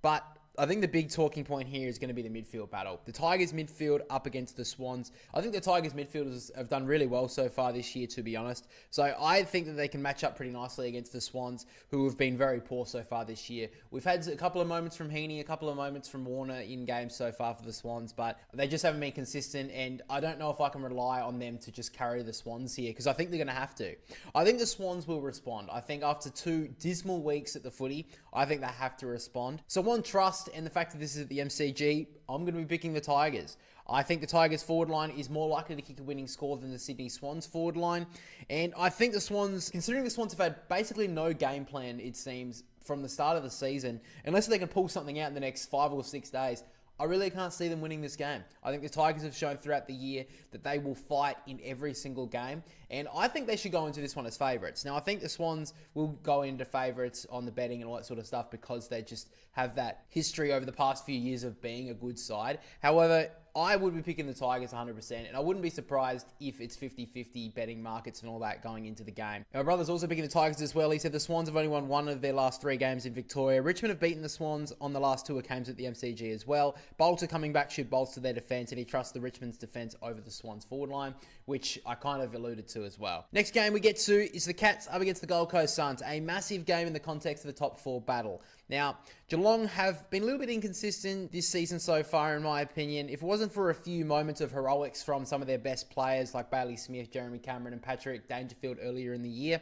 But I think the big talking point here is going to be the midfield battle. The Tigers midfield up against the Swans. I think the Tigers midfielders have done really well so far this year, to be honest. So I think that they can match up pretty nicely against the Swans, who have been very poor so far this year. We've had a couple of moments from Heaney, a couple of moments from Warner in games so far for the Swans, but they just haven't been consistent, and I don't know if I can rely on them to just carry the Swans here, because I think they're going to have to. I think the Swans will respond. I think after 2 dismal weeks at the footy, I think they have to respond. So on trust and the fact that this is at the MCG, I'm going to be picking the Tigers. I think the Tigers forward line is more likely to kick a winning score than the Sydney Swans forward line. And I think the Swans, considering the Swans have had basically no game plan, it seems, from the start of the season, unless they can pull something out in the next 5 or 6 days, I really can't see them winning this game. I think the Tigers have shown throughout the year that they will fight in every single game, and I think they should go into this one as favourites. Now, I think the Swans will go into favourites on the betting and all that sort of stuff because they just have that history over the past few years of being a good side. However, I would be picking the Tigers 100%, and I wouldn't be surprised if it's 50-50 betting markets and all that going into the game. My brother's also picking the Tigers as well. He said the Swans have only won 1 of their last 3 games in Victoria. Richmond have beaten the Swans on the last 2 games at the MCG as well. Bolter coming back should bolster their defence, and he trusts the Richmond's defence over the Swans forward line, which I kind of alluded to as well. Next game we get to is the Cats up against the Gold Coast Suns, a massive game in the context of the top 4 battle. Now, Geelong have been a little bit inconsistent this season so far, in my opinion. If it wasn't for a few moments of heroics from some of their best players like Bailey Smith, Jeremy Cameron and Patrick Dangerfield earlier in the year,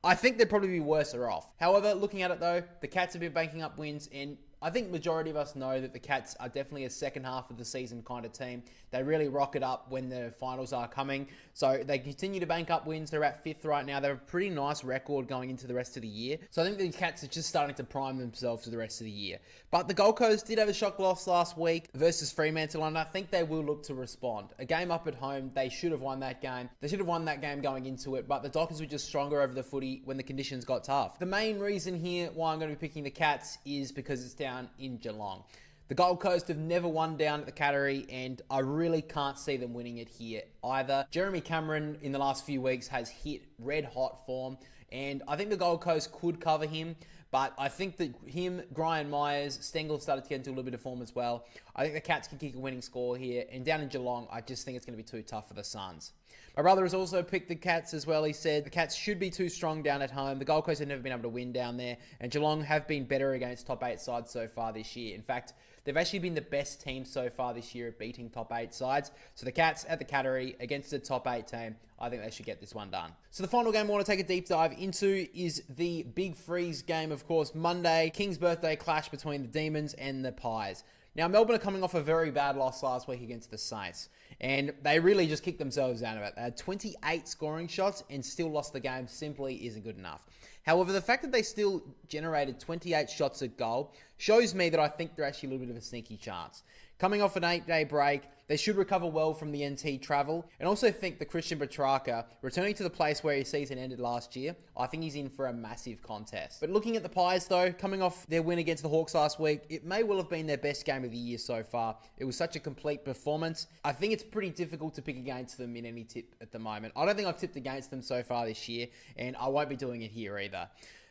I think they'd probably be worse off. However, looking at it though, the Cats have been banking up wins, and I think majority of us know that the Cats are definitely a second half of the season kind of team. They really rock it up when the finals are coming. So they continue to bank up wins. They're at 5th right now. They have a pretty nice record going into the rest of the year. So I think the Cats are just starting to prime themselves for the rest of the year. But the Gold Coast did have a shock loss last week versus Fremantle, and I think they will look to respond. A game up at home, they should have won that game. They should have won that game going into it, but the Dockers were just stronger over the footy when the conditions got tough. The main reason here why I'm going to be picking the Cats is because it's down in Geelong. The Gold Coast have never won down at the Cattery, and I really can't see them winning it here either. Jeremy Cameron in the last few weeks has hit red hot form, and I think the Gold Coast could cover him. But I think that him, Brian Myers, Stengel started to get into a little bit of form as well. I think the Cats can kick a winning score here. And down in Geelong, I just think it's going to be too tough for the Suns. My brother has also picked the Cats as well. He said the Cats should be too strong down at home. The Gold Coast have never been able to win down there. And Geelong have been better against top 8 sides so far this year. In fact, they've actually been the best team so far this year at beating top 8 sides. So the Cats at the Cattery against the top 8 team, I think they should get this one done. So the final game I want to take a deep dive into is the Big Freeze game, of course, Monday. King's birthday clash between the Demons and the Pies. Now, Melbourne are coming off a very bad loss last week against the Saints, and they really just kicked themselves out of it. They had 28 scoring shots and still lost the game. Simply isn't good enough. However, the fact that they still generated 28 shots at goal shows me that I think they're actually a little bit of a sneaky chance. Coming off an 8-day break, they should recover well from the NT travel, and also think that Christian Petrarca, returning to the place where his season ended last year, I think he's in for a massive contest. But looking at the Pies though, coming off their win against the Hawks last week, it may well have been their best game of the year so far. It was such a complete performance. I think it's pretty difficult to pick against them in any tip at the moment. I don't think I've tipped against them so far this year, and I won't be doing it here either.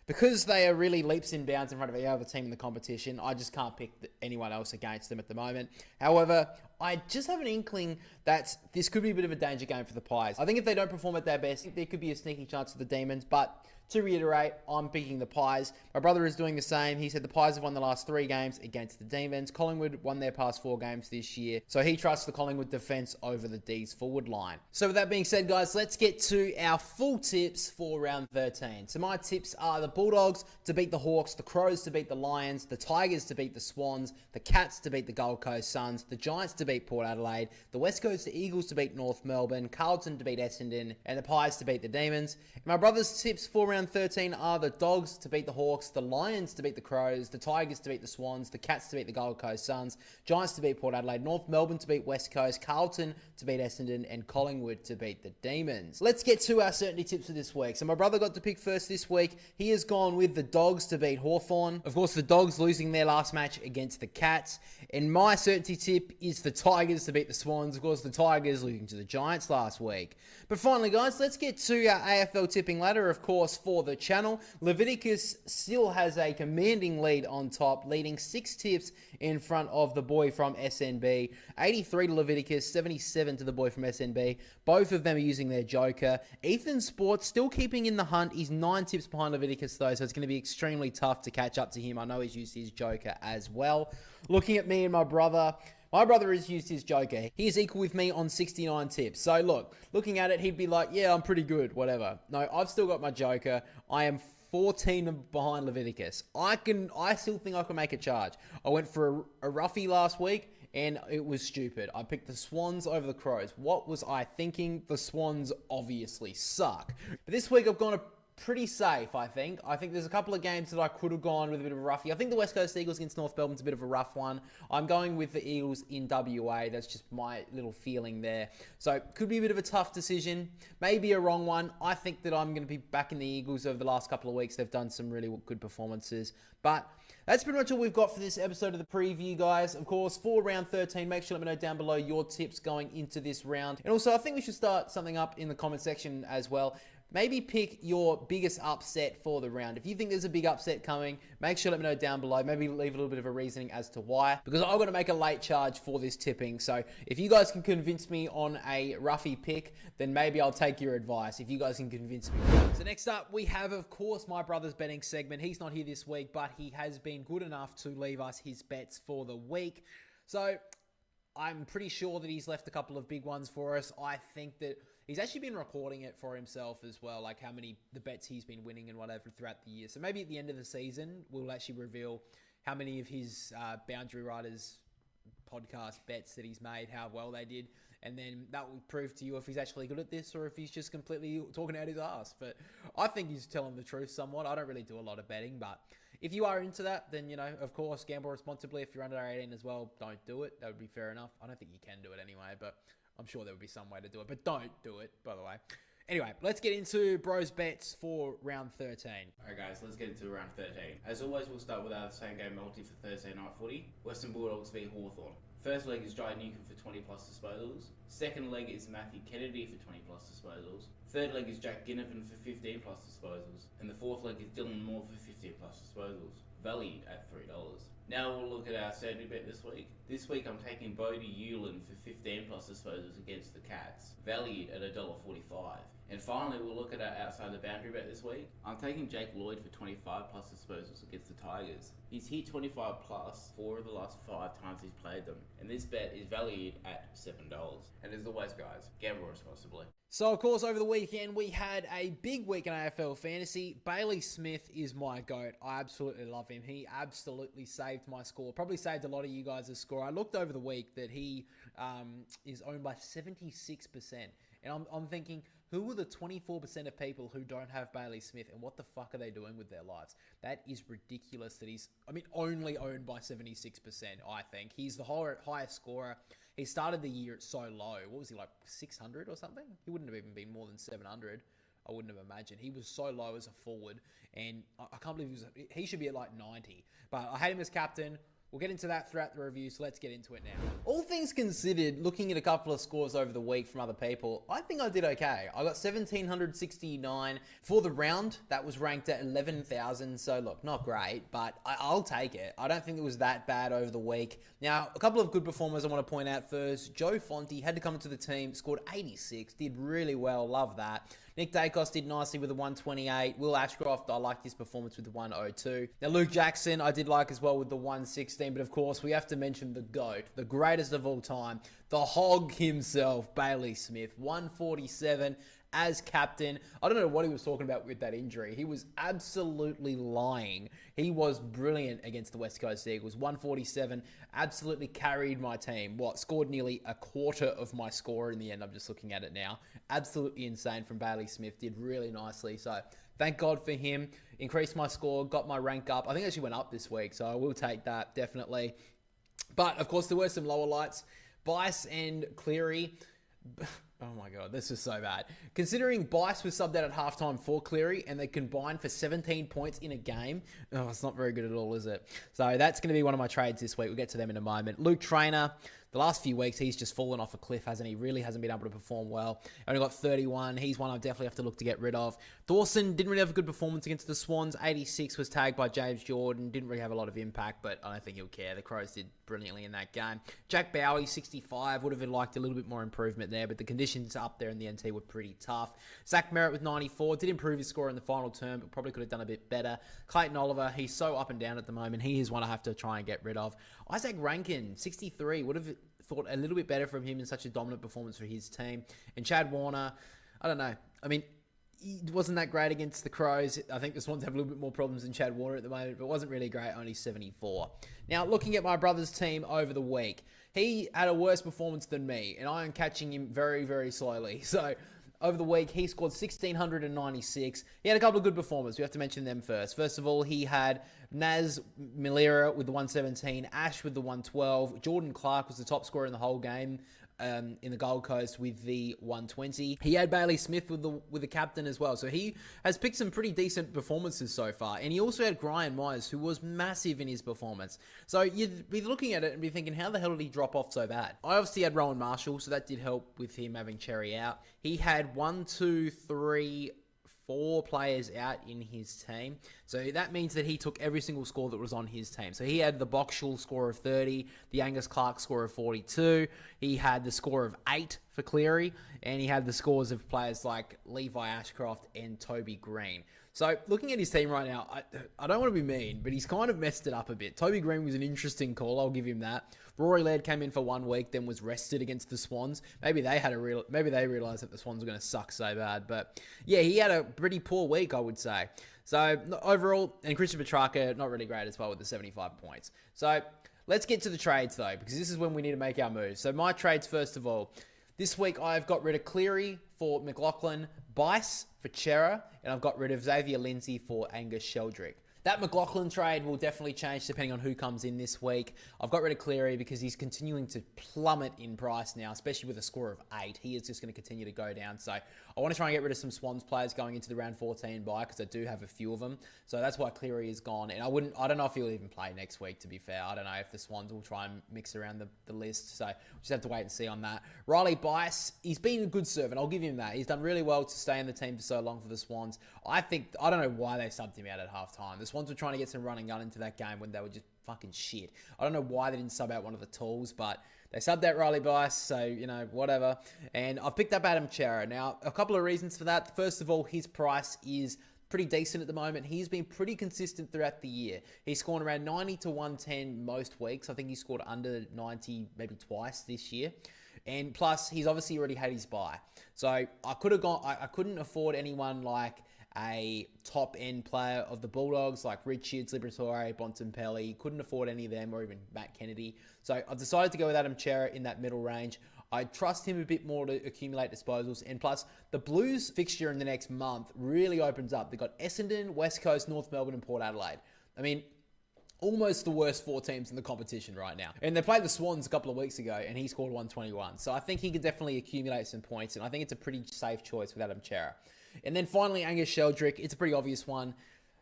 Because they are really leaps and bounds in front of any other team in the competition, I just can't pick anyone else against them at the moment. However, I just have an inkling that this could be a bit of a danger game for the Pies. I think if they don't perform at their best, there could be a sneaky chance for the Demons, but to reiterate, I'm picking the Pies. My brother is doing the same. He said the Pies have won the last 3 games against the Demons. Collingwood won their past 4 games this year, so he trusts the Collingwood defence over the D's forward line. So with that being said, guys, let's get to our full tips for round 13. So my tips are the Bulldogs to beat the Hawks, the Crows to beat the Lions, the Tigers to beat the Swans, the Cats to beat the Gold Coast Suns, the Giants to beat Port Adelaide, the West Coast Eagles to beat North Melbourne, Carlton to beat Essendon, and the Pies to beat the Demons. And my brother's tips for round 13 are the Dogs to beat the Hawks, the Lions to beat the Crows, the Tigers to beat the Swans, the Cats to beat the Gold Coast Suns, Giants to beat Port Adelaide, North Melbourne to beat West Coast, Carlton to beat Essendon, and Collingwood to beat the Demons. Let's get to our certainty tips for this week. So my brother got to pick first this week. He has gone with the Dogs to beat Hawthorn. Of course, the Dogs losing their last match against the Cats. And my certainty tip is the Tigers to beat the Swans. Of course, the Tigers losing to the Giants last week. But finally, guys, let's get to our AFL tipping ladder, of course, for the channel. Leviticus still has a commanding lead on top, leading 6 tips in front of the boy from SNB. 83 to Leviticus, 77 to the boy from SNB. Both of them are using their joker. Ethan Sports still keeping in the hunt. He's 9 tips behind Leviticus, though, so it's going to be extremely tough to catch up to him. I know he's used his joker as well. Looking at me and my brother has used his joker. He is equal with me on 69 tips. So look, looking at it, he'd be like, yeah, I'm pretty good, whatever. No, I've still got my joker. I am 14 behind Leviticus. I still think I can make a charge. I went for a roughie last week, and it was stupid. I picked the Swans over the Crows. What was I thinking? The Swans obviously suck. But this week I've gone pretty safe, I think. I think there's a couple of games that I could have gone with a bit of a roughie. I think the West Coast Eagles against North Melbourne's a bit of a rough one. I'm going with the Eagles in WA. That's just my little feeling there. So could be a bit of a tough decision. Maybe a wrong one. I think that I'm going to be backing the Eagles over the last couple of weeks. They've done some really good performances. But that's pretty much all we've got for this episode of the preview, guys. Of course, for round 13, make sure to let me know down below your tips going into this round. And also, I think we should start something up in the comment section as well. Maybe pick your biggest upset for the round. If you think there's a big upset coming, make sure to let me know down below. Maybe leave a little bit of a reasoning as to why. Because I've got to make a late charge for this tipping. So if you guys can convince me on a roughie pick, then maybe I'll take your advice. If you guys can convince me. So next up, we have, of course, my brother's betting segment. He's not here this week, but he has been good enough to leave us his bets for the week. So I'm pretty sure that he's left a couple of big ones for us. I think that he's actually been recording it for himself as well, like how many the bets he's been winning and whatever throughout the year. So maybe at the end of the season, we'll actually reveal how many of his Boundary Riders podcast bets that he's made, how well they did. And then that will prove to you if he's actually good at this or if he's just completely talking out his ass. But I think he's telling the truth somewhat. I don't really do a lot of betting, but if you are into that, then, of course, gamble responsibly. If you're under 18 as well, don't do it. That would be fair enough. I don't think you can do it anyway, but I'm sure there would be some way to do it. But don't do it, by the way. Anyway, let's get into Bro's bets for round 13. Alright guys, let's get into round 13. As always, we'll start with our same game multi for Thursday night footy. Western Bulldogs v Hawthorn. First leg is Jai Newcomb for 20 plus disposals. Second leg is Matthew Kennedy for 20 plus disposals. Third leg is Jack Ginnivan for 15 plus disposals. And the fourth leg is Dylan Moore for 15 plus disposals. Valued at $3. Now we'll look at our Saturday bet this week. This week I'm taking Bodie Hewlin for 15 plus disposals against the Cats, valued at $1.45. And finally, we'll look at our outside the boundary bet this week. I'm taking Jake Lloyd for 25 plus disposals against the Tigers. He's hit 25 plus 4 of the last 5 times he's played them. And this bet is valued at $7. And as always, guys, gamble responsibly. So, of course, over the weekend, we had a big week in AFL Fantasy. Bailey Smith is my GOAT. I absolutely love him. He absolutely saved my score. Probably saved a lot of you guys' score. I looked over the week that he is owned by 76%. And I'm thinking, who are the 24% of people who don't have Bailey Smith, and what the fuck are they doing with their lives? That is ridiculous that he's, only owned by 76%, I think. He's the highest scorer. He started the year at so low. What was he, like 600 or something? He wouldn't have even been more than 700. I wouldn't have imagined. He was so low as a forward, and I can't believe he should be at like 90. But I had him as captain. We'll get into that throughout the review, so let's get into it now. All things considered, looking at a couple of scores over the week from other people, I think I did okay. I got 1,769 for the round. That was ranked at 11,000, so look, not great, but I'll take it. I don't think it was that bad over the week. Now, a couple of good performers I want to point out first. Joe Fonte had to come into the team, scored 86, did really well, love that. Nick Dacos did nicely with the 128. Will Ashcroft, I liked his performance with the 102. Now, Luke Jackson, I did like as well with the 116. But of course, we have to mention the GOAT, the greatest of all time, the hog himself, Bailey Smith, 147 as captain. I don't know what he was talking about with that injury. He was absolutely lying. He was brilliant against the West Coast Eagles. 147, absolutely carried my team. Scored nearly a quarter of my score in the end. I'm just looking at it now. Absolutely insane from Bailey Smith. Did really nicely. So thank God for him. Increased my score, got my rank up. I think it actually went up this week, so I will take that, definitely. But, of course, there were some lower lights. Bice and Cleary. Oh my God, this is so bad. Considering Bice was subbed out at halftime for Cleary and they combined for 17 points in a game, it's not very good at all, is it? So that's going to be one of my trades this week. We'll get to them in a moment. Luke Trainer, the last few weeks, he's just fallen off a cliff, hasn't he? Really hasn't been able to perform well. Only got 31. He's one I definitely have to look to get rid of. Dawson didn't really have a good performance against the Swans. 86 was tagged by James Jordan. Didn't really have a lot of impact, but I don't think he'll care. The Crows did brilliantly in that game. Jack Bowie, 65. Would have liked a little bit more improvement there, but the conditions up there in the NT were pretty tough. Zach Merritt with 94. Did improve his score in the final term, but probably could have done a bit better. Clayton Oliver, he's so up and down at the moment. He is one I have to try and get rid of. Isaac Rankin, 63. Would have thought a little bit better from him in such a dominant performance for his team. And Chad Warner, I don't know. He wasn't that great against the Crows. I think the Swans have a little bit more problems than Chad Warner at the moment, but wasn't really great, only 74. Now, looking at my brother's team over the week, he had a worse performance than me, and I am catching him very, very slowly. So, over the week, he scored 1,696. He had a couple of good performers. We have to mention them first. First of all, he had Naz Milera with the 117, Ash with the 112. Jordan Clark was the top scorer in the whole game in the Gold Coast with the 120. He had Bailey Smith with the captain as well. So he has picked some pretty decent performances so far. And he also had Brian Myers, who was massive in his performance. So you'd be looking at it and be thinking, how the hell did he drop off so bad? I obviously had Rowan Marshall, so that did help with him having Cherry out. He had 4 players out in his team. So that means that he took every single score that was on his team. So he had the Boxall score of 30, the Angus Clark score of 42. He had the score of 8 for Cleary, and he had the scores of players like Levi Ashcroft and Toby Green. So looking at his team right now, I don't want to be mean, but he's kind of messed it up a bit. Toby Green was an interesting call, I'll give him that. Rory Laird came in for 1 week, then was rested against the Swans. Maybe they realised that the Swans were going to suck so bad. But yeah, he had a pretty poor week, I would say. So overall, and Christian Petrarca, not really great as well with the 75 points. So let's get to the trades though, because this is when we need to make our moves. So my trades, first of all, this week I've got rid of Cleary for McLaughlin, Bice for Chera, and I've got rid of Xavier Lindsay for Angus Sheldrick. That McLaughlin trade will definitely change depending on who comes in this week. I've got rid of Cleary because he's continuing to plummet in price now, especially with a score of 8. He is just going to continue to go down. So I want to try and get rid of some Swans players going into the round 14 bye because I do have a few of them. So that's why Cleary is gone. And I don't know if he'll even play next week, to be fair. I don't know if the Swans will try and mix around the list. So we'll just have to wait and see on that. Riley Bice, he's been a good servant. I'll give him that. He's done really well to stay in the team for so long for the Swans. I don't know why they subbed him out at halftime. The Swans were trying to get some run and gun into that game when they were just fucking shit. I don't know why they didn't sub out one of the tools, but they subbed out Riley Bice, so, whatever. And I've picked up Adam Chera. Now, a couple of reasons for that. First of all, his price is pretty decent at the moment. He's been pretty consistent throughout the year. He's scored around 90 to 110 most weeks. I think he scored under 90 maybe twice this year. And plus, he's obviously already had his bye. So I couldn't afford anyone like a top-end player of the Bulldogs like Richards, Liberatore, Bontempelli. Couldn't afford any of them, or even Matt Kennedy. So I've decided to go with Adam Chera in that middle range. I trust him a bit more to accumulate disposals. And plus, the Blues fixture in the next month really opens up. They've got Essendon, West Coast, North Melbourne, and Port Adelaide. I mean, almost the worst 4 teams in the competition right now. And they played the Swans a couple of weeks ago, and he scored 121. So I think he could definitely accumulate some points, and I think it's a pretty safe choice with Adam Chera. And then finally, Angus Sheldrick. It's a pretty obvious one.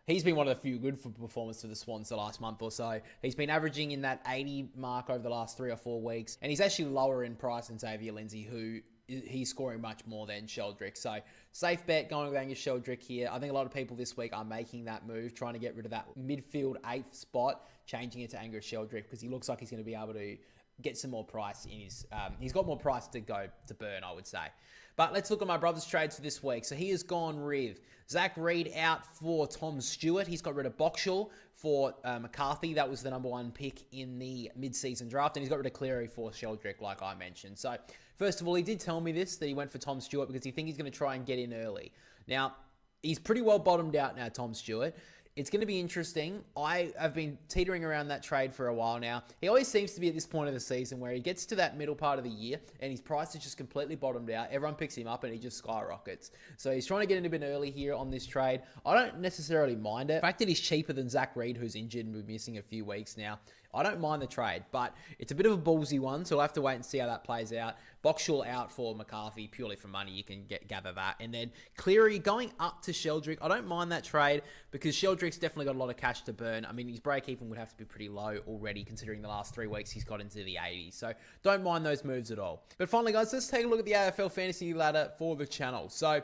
He's been one of the few good for performance for the Swans the last month or so. He's been averaging in that 80 mark over the last 3 or 4 weeks. And he's actually lower in price than Xavier Lindsay, who he's scoring much more than Sheldrick. So safe bet going with Angus Sheldrick here. I think a lot of people this week are making that move, trying to get rid of that midfield 8th spot, changing it to Angus Sheldrick because he looks like he's going to be able to get some more price in his... he's got more price to go to burn, I would say. But let's look at my brother's trades for this week. So he has gone with Zach Reid out for Tom Stewart. He's got rid of Boxall for McCarthy. That was the number 1 pick in the mid-season draft. And he's got rid of Cleary for Sheldrick, like I mentioned. So first of all, he did tell me this, that he went for Tom Stewart because he thinks he's going to try and get in early. Now, he's pretty well bottomed out now, Tom Stewart. It's going to be interesting. I have been teetering around that trade for a while now. He always seems to be at this point of the season where he gets to that middle part of the year and his price is just completely bottomed out. Everyone picks him up and he just skyrockets. So he's trying to get in a bit early here on this trade. I don't necessarily mind it. The fact that he's cheaper than Zach Reid, who's injured and been missing a few weeks now, I don't mind the trade, but it's a bit of a ballsy one, so we'll have to wait and see how that plays out. Boxall out for McCarthy, purely for money. You can gather that. And then Cleary going up to Sheldrick. I don't mind that trade because Sheldrick's definitely got a lot of cash to burn. I mean, his break-even would have to be pretty low already, considering the last 3 weeks he's got into the 80s. So don't mind those moves at all. But finally, guys, let's take a look at the AFL Fantasy ladder for the channel. So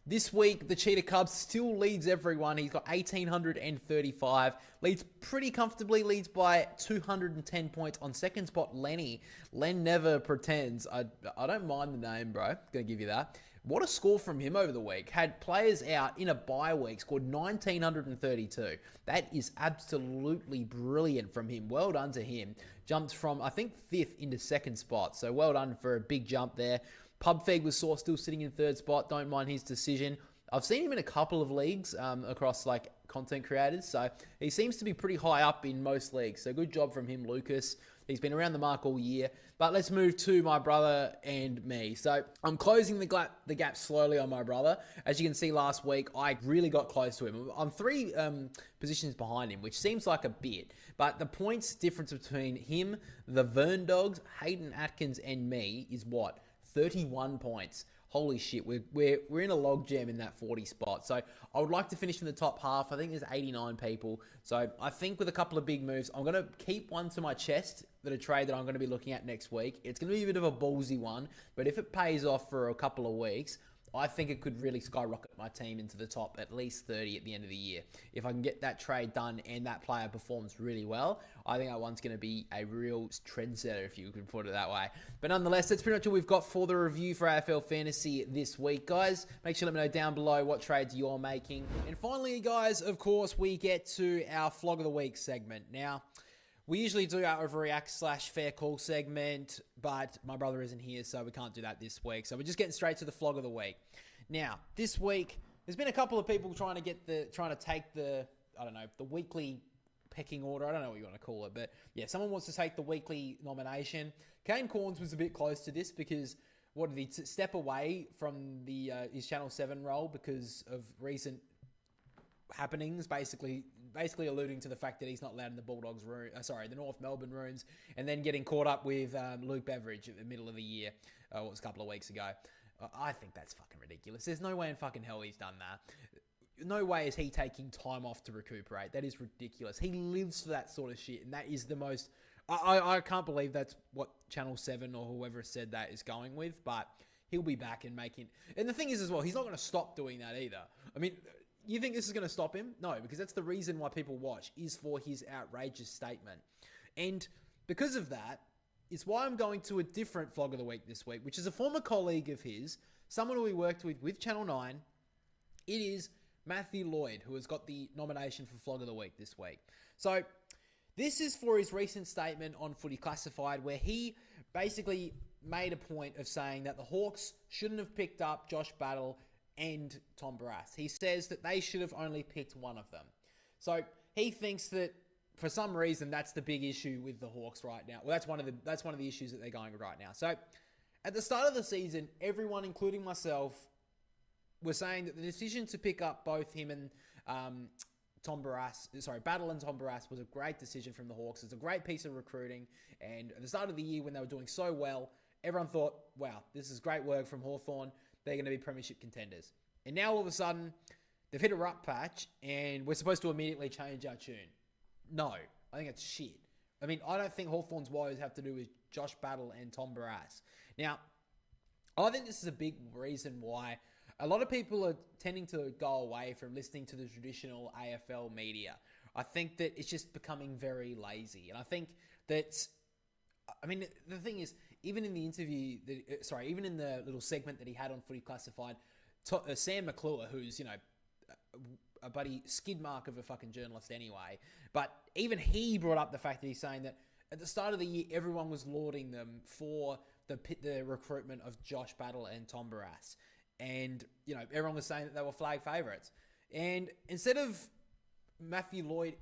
this week, the Cheetah Cub still leads everyone. He's got 1,835. Leads pretty comfortably. Leads by 210 points. On second spot, Lenny. Len never pretends. I don't mind the name, bro. Gonna give you that. What a score from him over the week. Had players out in a bye week. Scored 1,932. That is absolutely brilliant from him. Well done to him. Jumped from, I think, 5th into second spot. So well done for a big jump there. Pubfeg was still sitting in 3rd spot. Don't mind his decision. I've seen him in a couple of leagues across like content creators. So he seems to be pretty high up in most leagues. So good job from him, Lucas. He's been around the mark all year. But let's move to my brother and me. So I'm closing the gap slowly on my brother. As you can see last week, I really got close to him. I'm 3 positions behind him, which seems like a bit. But the points difference between him, the Vern Dogs, Hayden Atkins, and me is what? 31 points. Holy shit, we're in a log jam in that 40 spot. So I would like to finish in the top half. I think there's 89 people. So I think with a couple of big moves, I'm going to keep one to my chest, that a trade that I'm going to be looking at next week. It's going to be a bit of a ballsy one, but if it pays off for a couple of weeks, I think it could really skyrocket my team into the top at least 30 at the end of the year. If I can get that trade done and that player performs really well, I think that one's going to be a real trendsetter, if you could put it that way. But nonetheless, that's pretty much all we've got for the review for AFL Fantasy this week, guys. Make sure to let me know down below what trades you're making. And finally, guys, of course, we get to our Flog of the Week segment. Now, we usually do our overreact / fair call segment, but my brother isn't here, so we can't do that this week. So we're just getting straight to the Flog of the Week. Now, this week, there's been a couple of people trying to take the, I don't know, the weekly pecking order. I don't know what you want to call it, but yeah, someone wants to take the weekly nomination. Kane Corns was a bit close to this because what did he step away from his Channel 7 role because of recent happenings, basically alluding to the fact that he's not allowed in the Bulldogs room, the North Melbourne rooms, and then getting caught up with Luke Beveridge at the middle of the year, what was a couple of weeks ago. I think that's fucking ridiculous. There's no way in fucking hell he's done that. No way is he taking time off to recuperate. That is ridiculous. He lives for that sort of shit, and that is the most... I can't believe that's what Channel 7 or whoever said that is going with, but he'll be back and making... And the thing is as well, he's not going to stop doing that either. I mean, you think this is going to stop him? No, because that's the reason why people watch, is for his outrageous statement. And because of that, it's why I'm going to a different Flog of the Week this week, which is a former colleague of his, someone who we worked with Channel 9. It is Matthew Lloyd, who has got the nomination for Flog of the Week this week. So this is for his recent statement on Footy Classified, where he basically made a point of saying that the Hawks shouldn't have picked up Josh Battle and Tom Barrass. He says that they should have only picked one of them. So he thinks that for some reason that's the big issue with the Hawks right now. Well, that's one of the issues that they're going with right now. So at the start of the season, everyone, including myself, were saying that the decision to pick up both him and Battle and Tom Barrass was a great decision from the Hawks. It's a great piece of recruiting. And at the start of the year when they were doing so well, everyone thought, wow, this is great work from Hawthorn. They're going to be premiership contenders. And now all of a sudden, they've hit a rut patch and we're supposed to immediately change our tune. No, I think it's shit. I mean, I don't think Hawthorn's woes have to do with Josh Battle and Tom Barrass. Now, I think this is a big reason why a lot of people are tending to go away from listening to the traditional AFL media. I think that it's just becoming very lazy. And I think that, I mean, the thing is, even in the interview, even in the little segment that he had on Footy Classified, Sam McClure, who's, a bloody skid mark of a fucking journalist anyway, but even he brought up the fact that he's saying that at the start of the year, everyone was lauding them for the recruitment of Josh Battle and Tom Barrass. And, everyone was saying that they were flag favourites. And instead of Matthew Lloyd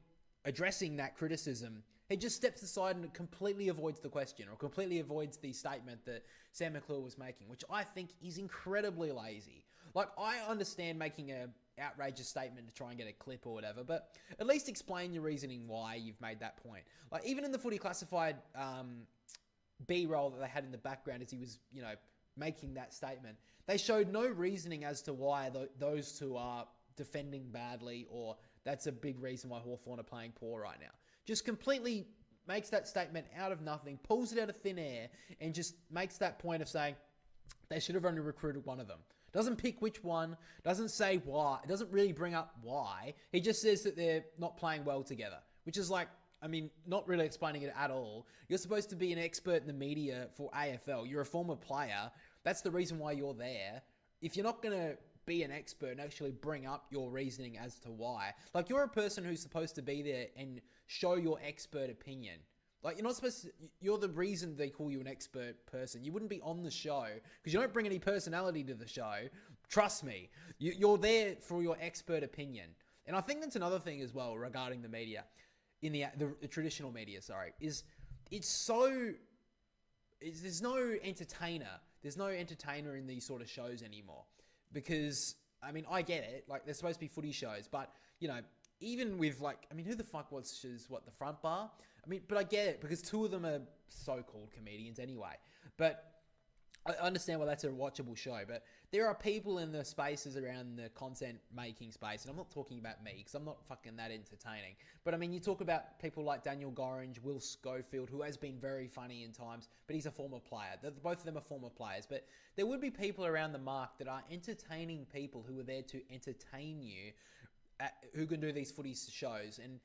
addressing that criticism, he just steps aside and completely avoids the question or completely avoids the statement that Sam McClure was making, which I think is incredibly lazy. Like, I understand making an outrageous statement to try and get a clip or whatever, but at least explain your reasoning why you've made that point. Like, even in the Footy Classified B-roll that they had in the background as he was, making that statement, they showed no reasoning as to why those two are defending badly or that's a big reason why Hawthorn are playing poor right now. Just completely makes that statement out of nothing, pulls it out of thin air, and just makes that point of saying they should have only recruited one of them. Doesn't pick which one, doesn't say why, it doesn't really bring up why. He just says that they're not playing well together, which is like, not really explaining it at all. You're supposed to be an expert in the media for AFL. You're a former player. That's the reason why you're there. If you're not going to be an expert and actually bring up your reasoning as to why, like you're a person who's supposed to be there and show your expert opinion. Like you're not supposed to, you're the reason they call you an expert person. You wouldn't be on the show because you don't bring any personality to the show. Trust me, you're there for your expert opinion. And I think that's another thing as well regarding the media, in the traditional media, is there's no entertainer. There's no entertainer in these sort of shows anymore because, I get it. Like, they're supposed to be footy shows, but, even with, who the fuck watches, the front bar? But I get it because two of them are so-called comedians anyway. But I understand why that's a watchable show, but there are people in the spaces around the content making space, and I'm not talking about me because I'm not fucking that entertaining. But you talk about people like Daniel Gorringe, Will Schofield, who has been very funny in times, but he's a former player. Both of them are former players, but there would be people around the mark that are entertaining people who are there to entertain you, who can do these footy shows and,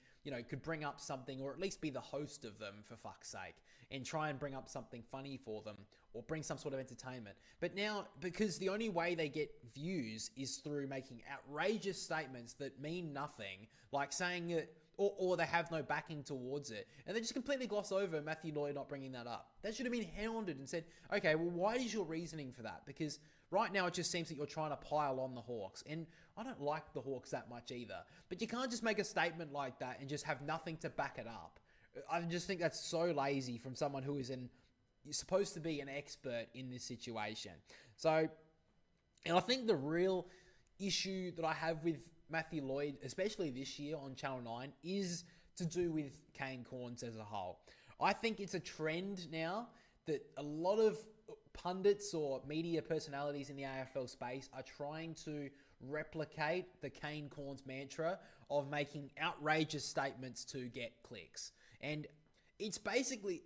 could bring up something or at least be the host of them for fuck's sake and try and bring up something funny for them or bring some sort of entertainment. But now, because the only way they get views is through making outrageous statements that mean nothing, like saying that or they have no backing towards it. And they just completely gloss over Matthew Lloyd not bringing that up. That should have been hounded and said, okay, well, why is your reasoning for that? Because right now it just seems that you're trying to pile on the Hawks. And I don't like the Hawks that much either. But you can't just make a statement like that and just have nothing to back it up. I just think that's so lazy from someone who is supposed to be an expert in this situation. So, and I think the real issue that I have with Matthew Lloyd, especially this year on Channel 9, is to do with Kane Cornes as a whole. I think it's a trend now that a lot of pundits or media personalities in the AFL space are trying to replicate the Kane Cornes mantra of making outrageous statements to get clicks. And it's basically,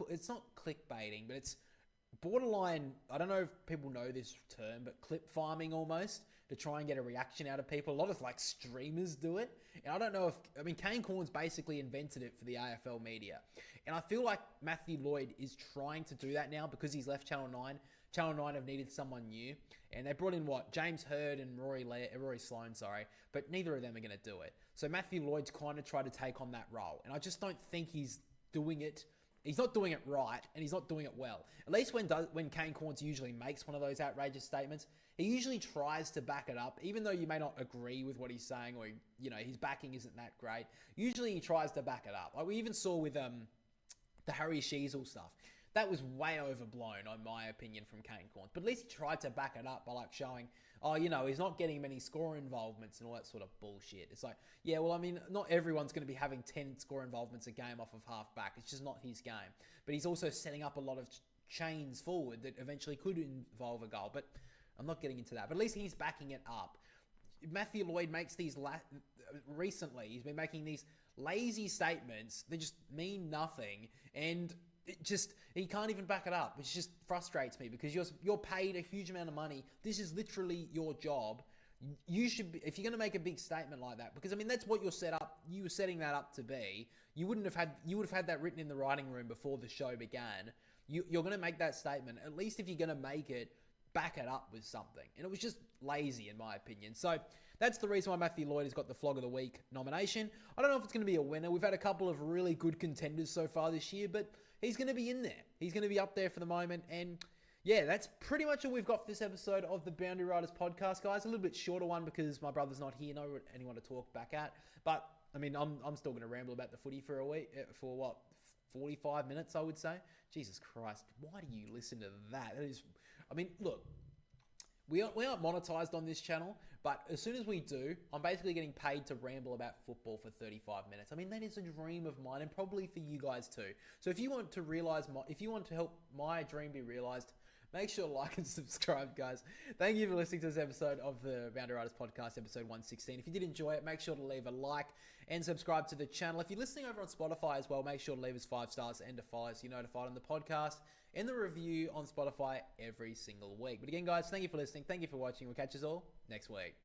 it's not clickbaiting, but it's borderline, I don't know if people know this term, but clip farming almost, to try and get a reaction out of people. A lot of like streamers do it. And I don't know Kane Cornes basically invented it for the AFL media. And I feel like Matthew Lloyd is trying to do that now because he's left Channel 9. Channel 9 have needed someone new. And they brought in James Hurd and Rory Sloane, but neither of them are going to do it. So Matthew Lloyd's kind of tried to take on that role. And I just don't think he's doing it. He's not doing it right, and he's not doing it well. At least when Kane Cornes usually makes one of those outrageous statements, he usually tries to back it up, even though you may not agree with what he's saying or, his backing isn't that great. Usually he tries to back it up. Like we even saw with the Harry Sheezel stuff. That was way overblown, in my opinion, from Kane Cornes. But at least he tried to back it up by like showing, he's not getting many score involvements and all that sort of bullshit. It's like, yeah, well, not everyone's going to be having 10 score involvements a game off of half back. It's just not his game. But he's also setting up a lot of chains forward that eventually could involve a goal. But I'm not getting into that. But at least he's backing it up. Matthew Lloyd makes these recently. He's been making these lazy statements that just mean nothing, and he can't even back it up, which just frustrates me because you're paid a huge amount of money. This is literally your job. You should be, if you're going to make a big statement like that, because that's what you were setting that up to be. You would have had that written in the writing room before the show began. You're going to make that statement. At least if you're going to make it, back it up with something. And it was just lazy in my opinion. So that's the reason why Matthew Lloyd has got the Flog of the Week nomination. I don't know if it's going to be a winner. We've had a couple of really good contenders so far this year, but he's going to be in there. He's going to be up there for the moment. And yeah, that's pretty much all we've got for this episode of the Boundary Riders podcast, guys. A little bit shorter one because my brother's not here. No anyone to talk back at. But I'm still going to ramble about the footy for a week, for what, 45 minutes, I would say. Jesus Christ, why do you listen to that? That is, look, we aren't monetized on this channel, but as soon as we do, I'm basically getting paid to ramble about football for 35 minutes. That is a dream of mine, and probably for you guys too. So if you want to help my dream be realized, make sure to like and subscribe, guys. Thank you for listening to this episode of the Boundary Riders podcast, episode 116. If you did enjoy it, make sure to leave a like and subscribe to the channel. If you're listening over on Spotify as well, make sure to leave us 5 stars and to follow so you're notified on the podcast and the review on Spotify every single week. But again, guys, thank you for listening. Thank you for watching. We'll catch you all next week.